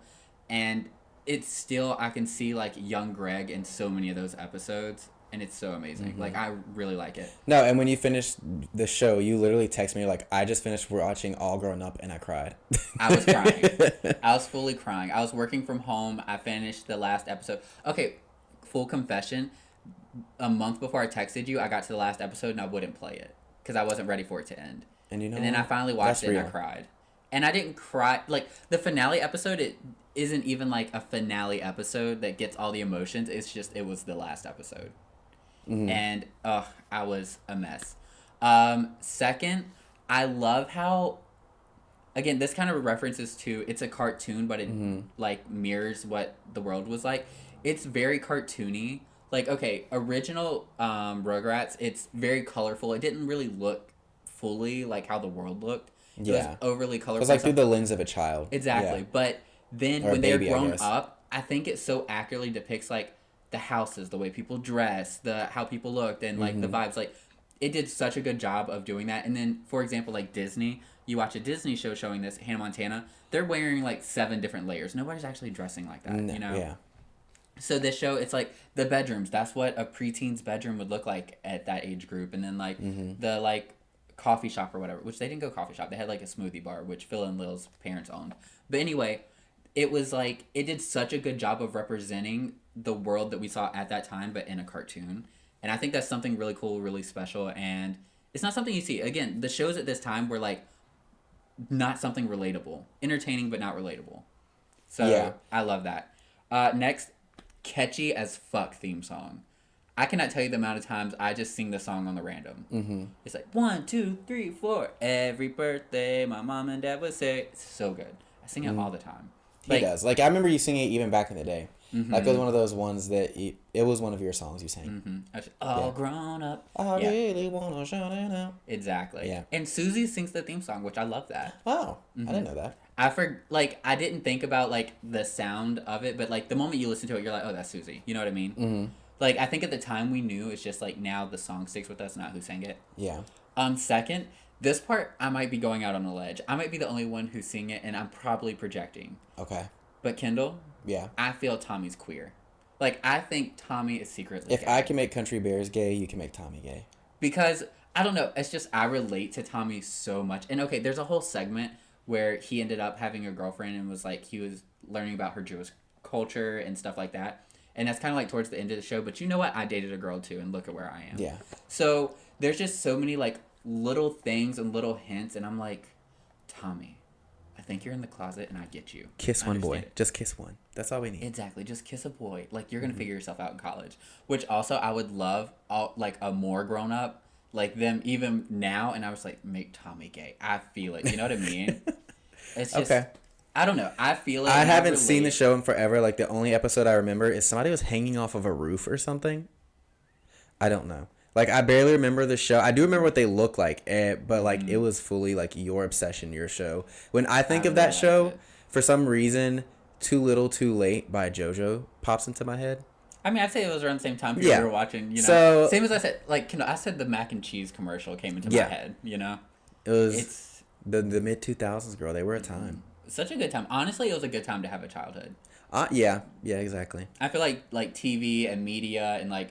And it's still, I can see, like, young Greg in so many of those episodes. And it's so amazing. Like, I really like it. No, and when you finished the show, you literally text me, like, I just finished watching All Grown Up, and I cried. I was crying. I was fully crying. I was working from home. I finished the last episode. Okay, full confession. A month before I texted you, I got to the last episode, and I wouldn't play it. Because I wasn't ready for it to end. And you know And then I finally watched it, and I cried. And I didn't cry. Like, the finale episode, it isn't even, like, a finale episode that gets all the emotions. It's just, it was the last episode. And I was a mess. Second, I love how, again, this kind of references to, it's a cartoon, but it like mirrors what the world was like. It's very cartoony. Like, okay, original Rugrats, it's very colorful. It didn't really look fully like how the world looked. It was overly colorful. It was like through the lens of a child. Exactly. Yeah. But then when they're grown up, I think it so accurately depicts like the houses, the way people dress, how people looked, and like the vibes. Like, it did such a good job of doing that. And then, for example, like Disney, you watch a Disney show showing this, Hannah Montana, they're wearing like 7 different layers. Nobody's actually dressing like that, you know? Yeah. So this show, it's like the bedrooms. That's what a preteen's bedroom would look like at that age group. And then like the like coffee shop or whatever, which they didn't go coffee shop. They had like a smoothie bar, which Phil and Lil's parents owned. But anyway, it was like, it did such a good job of representing the world that we saw at that time, but in a cartoon. And I think that's something really cool, really special. And it's not something you see. Again, the shows at this time were like not something relatable. Entertaining, but not relatable. So I love that. Next, catchy as fuck theme song. I cannot tell you the amount of times I just sing the song on the random. Mm-hmm. It's like 1, 2, 3, 4. Every birthday, my mom and dad would say. It's so good. I sing it all the time. He does. Like I remember you singing it even back in the day. Mm-hmm. Like it was one of those ones that it was one of your songs you sang. Mm-hmm. I was all grown up. I really wanna shout it out. Exactly. Yeah. And Susie sings the theme song, which I love that. Oh, I didn't know that. I didn't think about like the sound of it, but like the moment you listen to it, you're like, oh, that's Susie. You know what I mean? Mm-hmm. Like I think at the time we knew. It's just like now the song sticks with us, not who sang it. Yeah. Second, this part I might be going out on a ledge. I might be the only one who's seeing it, and I'm probably projecting. Okay. But Kendall, yeah, I feel Tommy's queer. Like I think Tommy is secretly. If gay. I can make Country Bears gay, you can make Tommy gay. Because I don't know, it's just I relate to Tommy so much. And okay, there's a whole segment where he ended up having a girlfriend and was like he was learning about her Jewish culture and stuff like that. And that's kind of like towards the end of the show. But you know what? I dated a girl too, and look at where I am. Yeah. So there's just so many like little things and little hints, and I'm like, Tommy, I think you're in the closet, and I get you. Kiss one boy. Just kiss one. That's all we need. Exactly. Just kiss a boy. Like you're gonna figure yourself out in college. Which also I would love, like a more grown up, like them even now. And I was like, make Tommy gay. I feel it. You know what I mean? It's just. Okay. I don't know. I feel it. I haven't seen the show in forever. Like the only episode I remember is somebody was hanging off of a roof or something. I don't know. Like I barely remember the show. I do remember what they look like, but like it was fully like your obsession, your show. When I think of that show, for some reason, Too Little, Too Late by JoJo pops into my head. I mean, I'd say it was around the same time people were watching. You know, so, same as I said. Like, I said, the mac and cheese commercial came into my head. You know, it was the mid 2000s, girl. They were a time. Such a good time. Honestly, it was a good time to have a childhood. Yeah, exactly. I feel like TV and media and like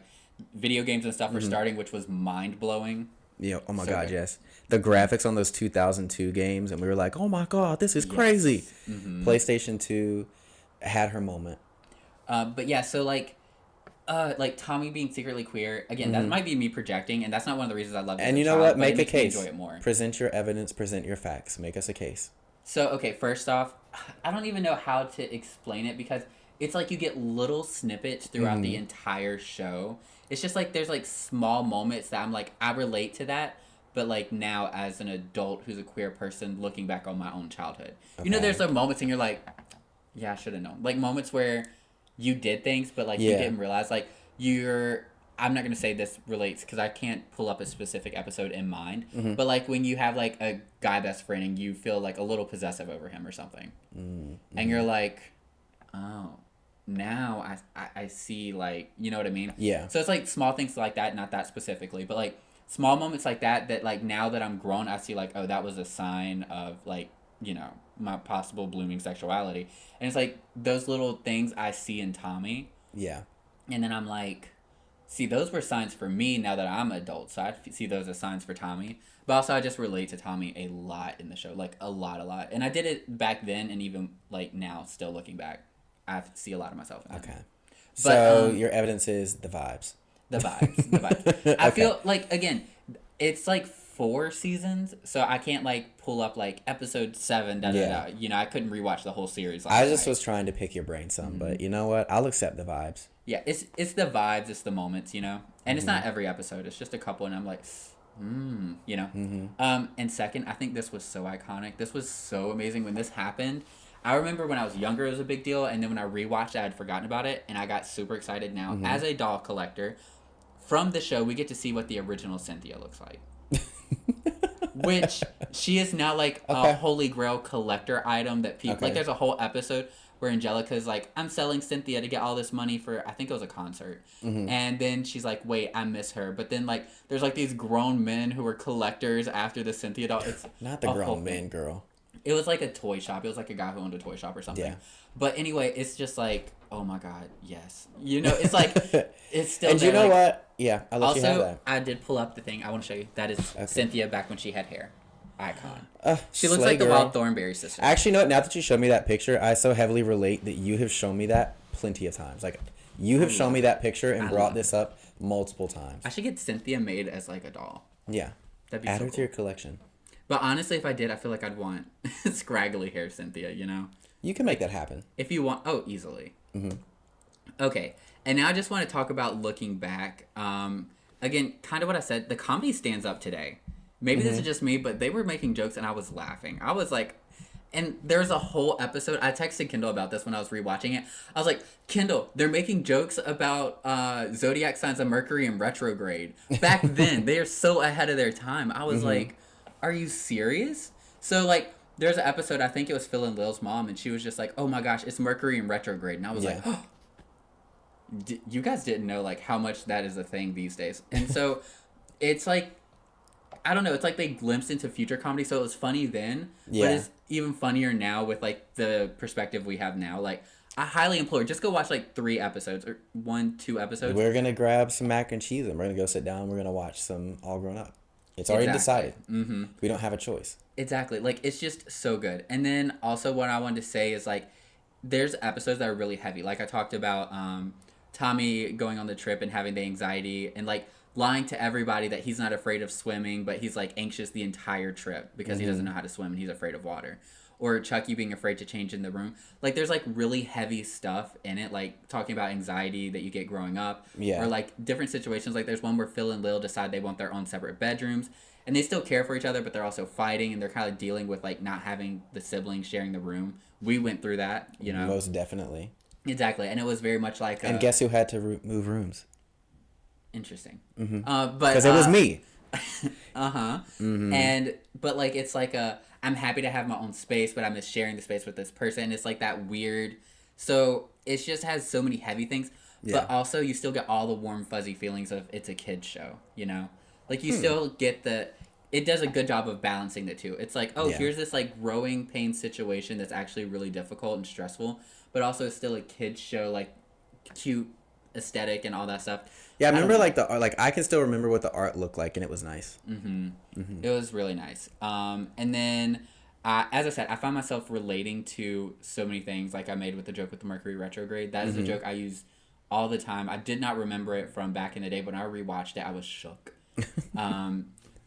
video games and stuff were starting, which was mind blowing. Yeah. Oh my God, yes. The graphics on those 2002 games, and we were like, oh my God, this is crazy. Mm-hmm. PlayStation 2 had her moment. But yeah, so like Tommy being secretly queer again, that might be me projecting, and that's not one of the reasons I love it. And you know what? Make a case. Enjoy it more. Present your evidence. Present your facts. Make us a case. So, okay, first off, I don't even know how to explain it because it's like you get little snippets throughout the entire show. It's just like there's like small moments that I'm like, I relate to that, but like now as an adult who's a queer person looking back on my own childhood. Okay. You know, there's some moments and you're like, yeah, I should have known. Like moments where you did things, but like you didn't realize. Like I'm not going to say this relates because I can't pull up a specific episode in mind. Mm-hmm. But like when you have like a guy best friend and you feel like a little possessive over him or something. Mm-hmm. And you're like, oh, now I see like, you know what I mean? Yeah. So it's like small things like that, not that specifically, but like small moments like that like now that I'm grown, I see like, oh, that was a sign of like, you know, my possible blooming sexuality. And it's like those little things I see in Tommy. Yeah. And then I'm like, see, those were signs for me now that I'm an adult. So I see those as signs for Tommy. But also I just relate to Tommy a lot in the show. Like a lot. And I did it back then and even like now still looking back. I see a lot of myself in it. Okay. But, so your evidence is the vibes. The vibes. I feel like, again, it's like 4 seasons. So I can't like pull up like episode 7. You know, I couldn't rewatch the whole series. I just was trying to pick your brain some. But you know what? I'll accept the vibes. Yeah, it's the vibes, it's the moments, you know? And it's not every episode, it's just a couple, and I'm like, you know? Mm-hmm. And second, I think this was so iconic. This was so amazing when this happened. I remember when I was younger, it was a big deal, and then when I rewatched it, I had forgotten about it, and I got super excited now. Mm-hmm. As a doll collector, from the show, we get to see what the original Cynthia looks like. Which, she is now, like, a holy grail collector item that people... Like, there's a whole episode where Angelica's like, I'm selling Cynthia to get all this money for, I think it was a concert. Mm-hmm. And then she's like, wait, I miss her. But then, like, there's, like, these grown men who were collectors after the Cynthia doll. It's not the grown men, girl. It was, like, a toy shop. It was, like, a guy who owned a toy shop or something. Yeah. But anyway, it's just, like, oh, my God, yes. You know, it's, like, it's still and there. you know like, what? Yeah, I'll let also, you have that. I did pull up the thing. I want to show you. That is Cynthia back when she had hair. Icon. She looks like girl. the Wild Thornberry sister. Actually, you know what? Now that you showed me that picture, I so heavily relate that you have shown me that plenty of times. Like, you have shown me that picture and brought this up multiple times. I should get Cynthia made as, like, a doll. Yeah. That'd be Add so her cool. to your collection. But honestly, if I did, I feel like I'd want scraggly hair Cynthia, you know? You can make that happen. If you want... Oh, easily. Mm-hmm. Okay. And now I just want to talk about looking back. Again, kind of what I said. The comedy stands up today. Maybe this is just me, but they were making jokes and I was laughing. I was like, and there's a whole episode. I texted Kendall about this when I was rewatching it. I was like, Kendall, they're making jokes about zodiac signs of Mercury in retrograde. Back then, they are so ahead of their time. I was like, are you serious? So, like, there's an episode, I think it was Phil and Lil's mom, and she was just like, oh my gosh, it's Mercury in retrograde. And I was like, oh, you guys didn't know, like, how much that is a thing these days. And so, it's like, I don't know, it's like they glimpsed into future comedy, so it was funny then, but it's even funnier now with, like, the perspective we have now. Like, I highly implore, just go watch, like, 3 episodes, or 1-2 episodes. We're going to grab some mac and cheese, and we're going to go sit down, and we're going to watch some All Grown Up. It's already decided. Mm-hmm. We don't have a choice. Exactly. Like, it's just so good. And then, also, what I wanted to say is, like, there's episodes that are really heavy. Like, I talked about Tommy going on the trip and having the anxiety, and, like, lying to everybody that he's not afraid of swimming, but he's, like, anxious the entire trip because he doesn't know how to swim and he's afraid of water. Or Chucky being afraid to change in the room. Like, there's, like, really heavy stuff in it, like, talking about anxiety that you get growing up. Yeah. Or, like, different situations. Like, there's one where Phil and Lil decide they want their own separate bedrooms. And they still care for each other, but they're also fighting, and they're kind of dealing with, like, not having the siblings sharing the room. We went through that, you know? Most definitely. Exactly. And it was very much like... and guess who had to move rooms? Interesting. Mm-hmm. But because it was me. And but like it's like I'm happy to have my own space, but I miss sharing the space with this person. It's like that weird. So it just has so many heavy things, but also you still get all the warm fuzzy feelings of it's a kid's show. You know, like you still get the. It does a good job of balancing the two. It's like, oh, here's this like growing pain situation that's actually really difficult and stressful, but also it's still a kid's show, like cute aesthetic and all that stuff. Yeah, I remember like the art, like I can still remember what the art looked like, and it was nice. It was really nice. And then, as I said, I found myself relating to so many things. Like I made with the joke with the Mercury retrograde. That is a joke I use all the time. I did not remember it from back in the day, but when I rewatched it, I was shook.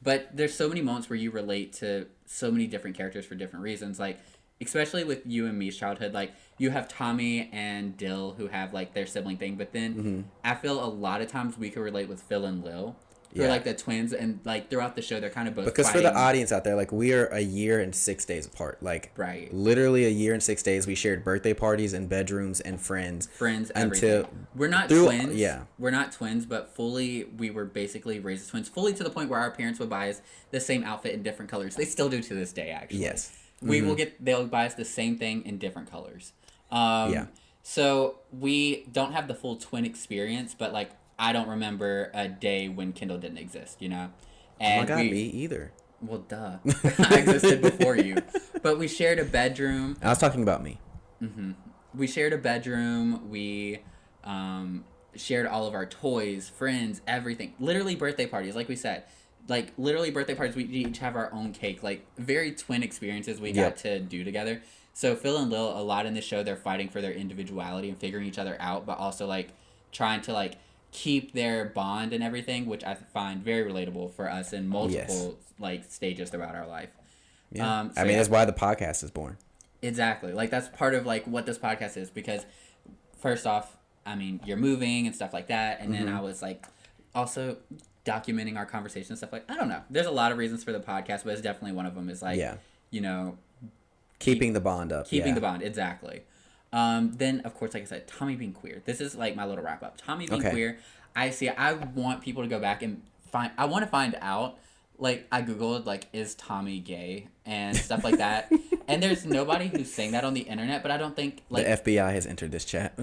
But there's so many moments where you relate to so many different characters for different reasons. Like, especially with you and me's childhood, like you have Tommy and Dill who have like their sibling thing, but then I feel a lot of times we could relate with Phil and Lil, who are like the twins, and like throughout the show they're kind of both because fighting. For the audience out there, like we are a year and 6 days apart, like literally a year and 6 days. We shared birthday parties and bedrooms and friends until we're not twins. We're not twins, but fully we were basically raised as twins, fully to the point where our parents would buy us the same outfit in different colors. They still do to this day, actually. Yes. They'll buy us the same thing in different colors. So we don't have the full twin experience, but like I don't remember a day when Kendall didn't exist, you know? And oh my god, me either. Well, duh. I existed before you. But we shared a bedroom. I was talking about me. We shared a bedroom. We shared all of our toys, friends, everything. Literally birthday parties, like we said. Like, literally birthday parties, we each have our own cake. Like, very twin experiences we got to do together. So, Phil and Lil, a lot in this show, they're fighting for their individuality and figuring each other out, but also, like, trying to, like, keep their bond and everything, which I find very relatable for us in multiple, like, stages throughout our life. Yeah. I mean, that's why the podcast is born. Exactly. Like, that's part of, like, what this podcast is, because, first off, I mean, you're moving and stuff like that, and then I was, like, also documenting our conversation and stuff like I don't know. There's a lot of reasons for the podcast, but it's definitely one of them is like you know, keeping the bond up. Keeping the bond, exactly. Then of course, like I said, Tommy being queer. This is like my little wrap up. Tommy being queer. I want people to go back and I want to find out. Like I googled like is Tommy gay and stuff like that. And there's nobody who's saying that on the internet, but I don't think like the FBI has entered this chat.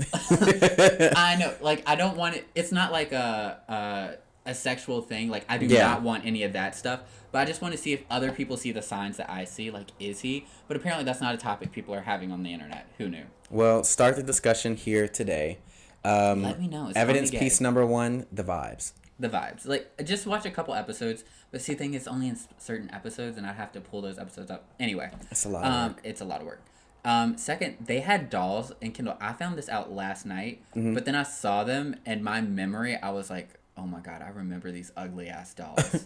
I know, like I don't want it. It's not like a sexual thing. Like I do not want any of that stuff, but I just want to see if other people see the signs that I see. Like, is he? But apparently that's not a topic people are having on the internet. Who knew? Well, start the discussion here today. Let me know. Is evidence piece number 1: the vibes. The vibes. Like, just watch a couple episodes, but see, the thing is only in certain episodes, and I'd have to pull those episodes up. Anyway, it's a lot of work. It's a lot of work. Second, they had dolls, and Kendall, I found this out last night, but then I saw them, and my memory, I was like, oh my god, I remember these ugly ass dolls.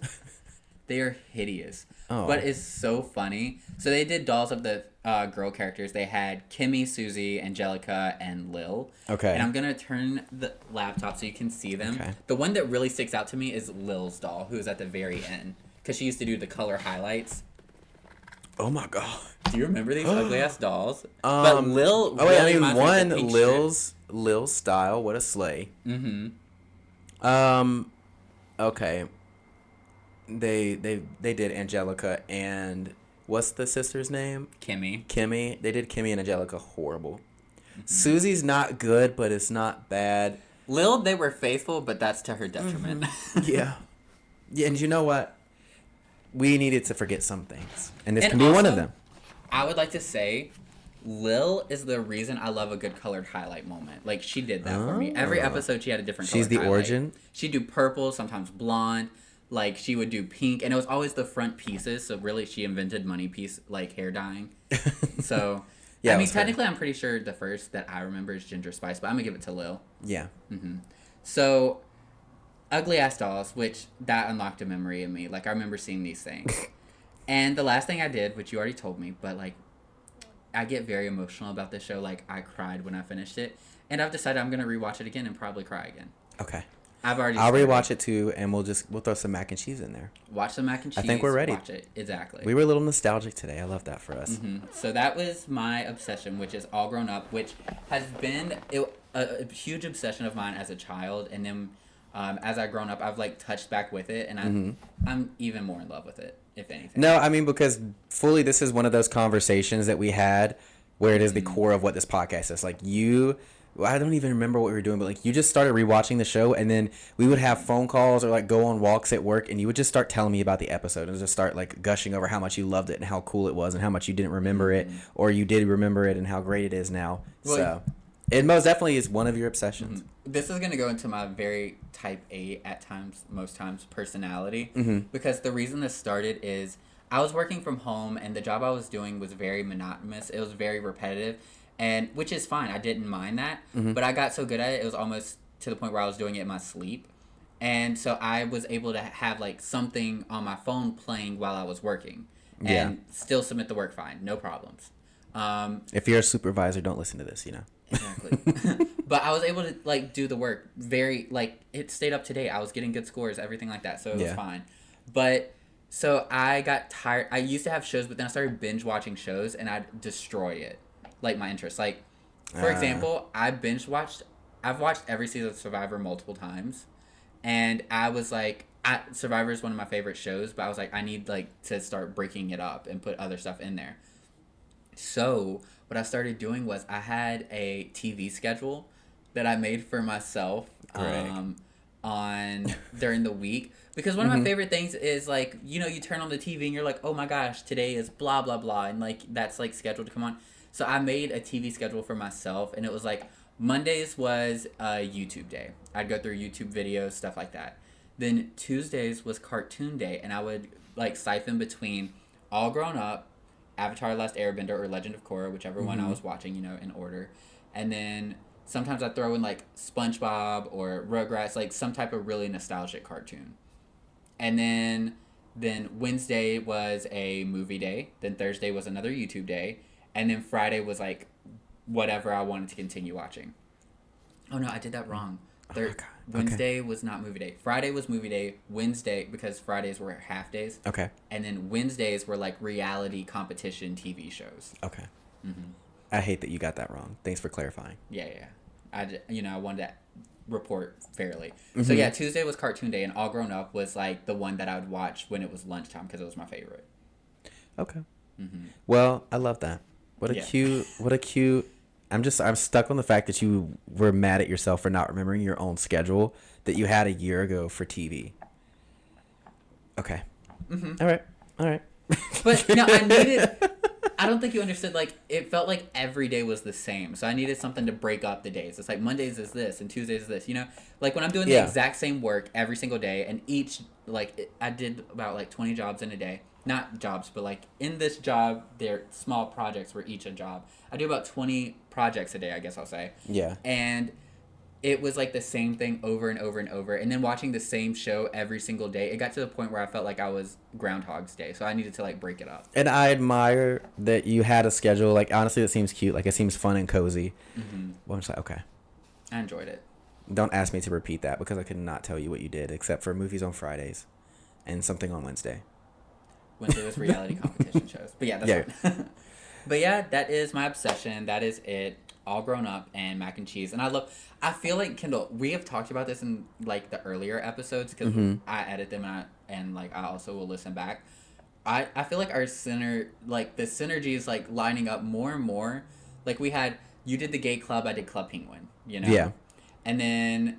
They are hideous. Oh. But it's so funny. So they did dolls of the girl characters. They had Kimmy, Susie, Angelica, and Lil. Okay. And I'm going to turn the laptop so you can see them. Okay. The one that really sticks out to me is Lil's doll, who is at the very end. Because she used to do the color highlights. Oh my god. Do you remember these ugly ass dolls? But Lil really I mean, one Lil's style, what a slay. Okay. They did Angelica and what's the sister's name? Kimmy. They did Kimmy and Angelica horrible. Susie's not good, but it's not bad. Lil, they were faithful, but that's to her detriment. Yeah, and you know what? We needed to forget some things, and this can be also, one of them. I would like to say, Lil is the reason I love a good colored highlight moment. Like, she did that for me. Every episode, she had a different color. She's the highlight. origin? She'd do purple, sometimes blonde. Like, she would do pink. And it was always the front pieces. So, really, she invented money piece, like, hair dyeing. So, yeah, I mean, technically, I'm pretty sure the first that I remember is Ginger Spice. But I'm going to give it to Lil. Yeah. So, ugly ass dolls, which that unlocked a memory in me. Like, I remember seeing these things. And the last thing I did, which you already told me, but, like, I get very emotional about this show. Like, I cried when I finished it. And I've decided I'm going to rewatch it again and probably cry again. Okay. I'll rewatch it too, and we'll throw some mac and cheese in there. Watch some mac and cheese. I think we're ready. Watch it. Exactly. We were a little nostalgic today. I love that for us. So that was my obsession, which is All Grown Up, which has been a huge obsession of mine as a child. And then as I've grown up, I've, like, touched back with it. And I'm even more in love with it, if anything. No, I mean, because fully this is one of those conversations that we had where it is the core of what this podcast is. Like, I don't even remember what we were doing, but, like, you just started rewatching the show, and then we would have phone calls or, like, go on walks at work, and you would just start telling me about the episode and just start, like, gushing over how much you loved it and how cool it was and how much you didn't remember it, or you did remember it and how great it is now. Well, so it most definitely is one of your obsessions. This is going to go into my very type A at times, most times, personality, because the reason this started is I was working from home, and the job I was doing was very monotonous. It was very repetitive. And which is fine. I didn't mind that. But I got so good at it, it was almost to the point where I was doing it in my sleep. And so I was able to have, like, something on my phone playing while I was working. And still submit the work fine. No problems. If you're a supervisor, don't listen to this, you know. Exactly. But I was able to, like, do the work very, like, it stayed up to date. I was getting good scores, everything like that. So it was fine. But so I got tired. I used to have shows, but then I started binge watching shows, and I'd destroy it. Like, my interest. Like, for example, I've watched every season of Survivor multiple times, and I was like, Survivor is one of my favorite shows, but I was like, I need, like, to start breaking it up and put other stuff in there. So what I started doing was I had a TV schedule that I made for myself on during the week, because one of my favorite things is, like, you know, you turn on the TV and you're like, oh my gosh, today is blah blah blah, and, like, that's, like, scheduled to come on. So I made a TV schedule for myself, and it was like Mondays was a YouTube day. I'd go through YouTube videos, stuff like that. Then Tuesdays was cartoon day, and I would, like, siphon between All Grown Up, Avatar: Last Airbender, or Legend of Korra, whichever one I was watching, you know, in order. And then sometimes I'd throw in, like, SpongeBob or Rugrats, like, some type of really nostalgic cartoon. And then Wednesday was a movie day. Then Thursday was another YouTube day. And then Friday was, like, whatever I wanted to continue watching. Oh, no, I did that wrong. Wednesday was not movie day. Friday was movie day. Wednesday, because Fridays were half days. Okay. And then Wednesdays were, like, reality competition TV shows. Okay. I hate that you got that wrong. Thanks for clarifying. Yeah. I wanted to report fairly. So, yeah, Tuesday was cartoon day, and All Grown Up was, like, the one that I would watch when it was lunchtime because it was my favorite. Okay. Well, I love that. What a cute. I'm stuck on the fact that you were mad at yourself for not remembering your own schedule that you had a year ago for TV. Okay. All right. But no, I don't think you understood. Like, it felt like every day was the same. So I needed something to break up the days. It's like Mondays is this and Tuesdays is this, you know? Like, when I'm doing the exact same work every single day, and I did about, like, 20 jobs in a day. Not jobs, but, like, in this job, they're small projects were each a job. I do about 20 projects a day, I guess I'll say. Yeah. And it was like the same thing over and over and over. And then watching the same show every single day, it got to the point where I felt like I was Groundhog's Day. So I needed to like break it up. And I admire that you had a schedule. Like, honestly, it seems cute. Like, it seems fun and cozy. Mm-hmm. Well, I'm just like, okay. I enjoyed it. Don't ask me to repeat that because I could not tell you what you did except for movies on Fridays and something on Wednesday. Wednesday was reality competition shows. But yeah, that's fine. But yeah, that is my obsession. That is it. All Grown Up and mac and cheese. And I feel like, Kendall, we have talked about this in like the earlier episodes because I edit them and like I also will listen back. I feel like the synergy is like lining up more and more. Like you did the gay club, I did Club Penguin, you know? Yeah. And then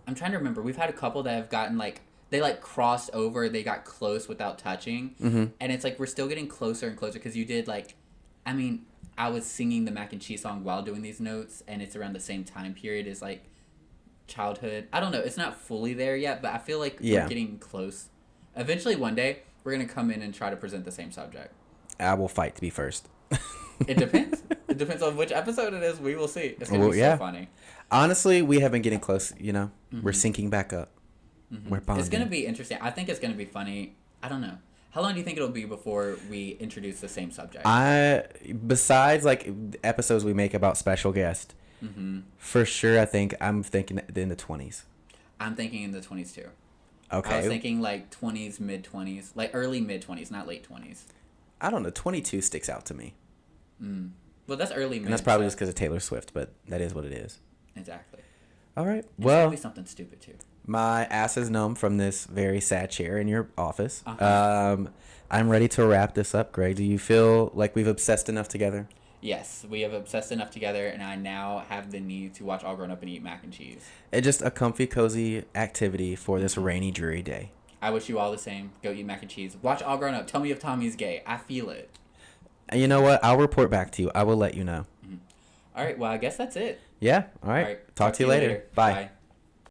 I'm trying to remember, we've had a couple that have gotten like, they like crossed over, they got close without touching. Mm-hmm. And it's like, we're still getting closer and closer because you did like, I mean, I was singing the mac and cheese song while doing these notes, and it's around the same time period as like childhood. I don't know. It's not fully there yet, but I feel like we're getting close. Eventually, one day, we're going to come in and try to present the same subject. I will fight to be first. It depends. It depends on which episode it is. We will see. It's going to be so funny. Honestly, we have been getting close, you know? Mm-hmm. We're syncing back up. Mm-hmm. We're bonding. It's going to be interesting. I think it's going to be funny. I don't know. How long do you think it'll be before we introduce the same subject? Besides like episodes we make about special guests, for sure, I'm thinking in the 20s. I'm thinking in the 20s too. Okay. I was thinking like 20s, mid-20s, like early mid-20s, not late 20s. I don't know. 22 sticks out to me. Well, that's early mid. And that's probably just because of Taylor Swift, but that is what it is. Exactly. All right. It's well, be something stupid too. My ass is numb from this very sad chair in your office. I'm ready to wrap this up, Greg. Do you feel like we've obsessed enough together? Yes, we have obsessed enough together, and I now have the need to watch All Grown Up and eat mac and cheese. It's just a comfy, cozy activity for this rainy, dreary day. I wish you all the same. Go eat mac and cheese. Watch All Grown Up. Tell me if Tommy's gay. I feel it. And you know what? I'll report back to you. I will let you know. All right. Well, I guess that's it. Yeah. All right. Talk to you later. Bye.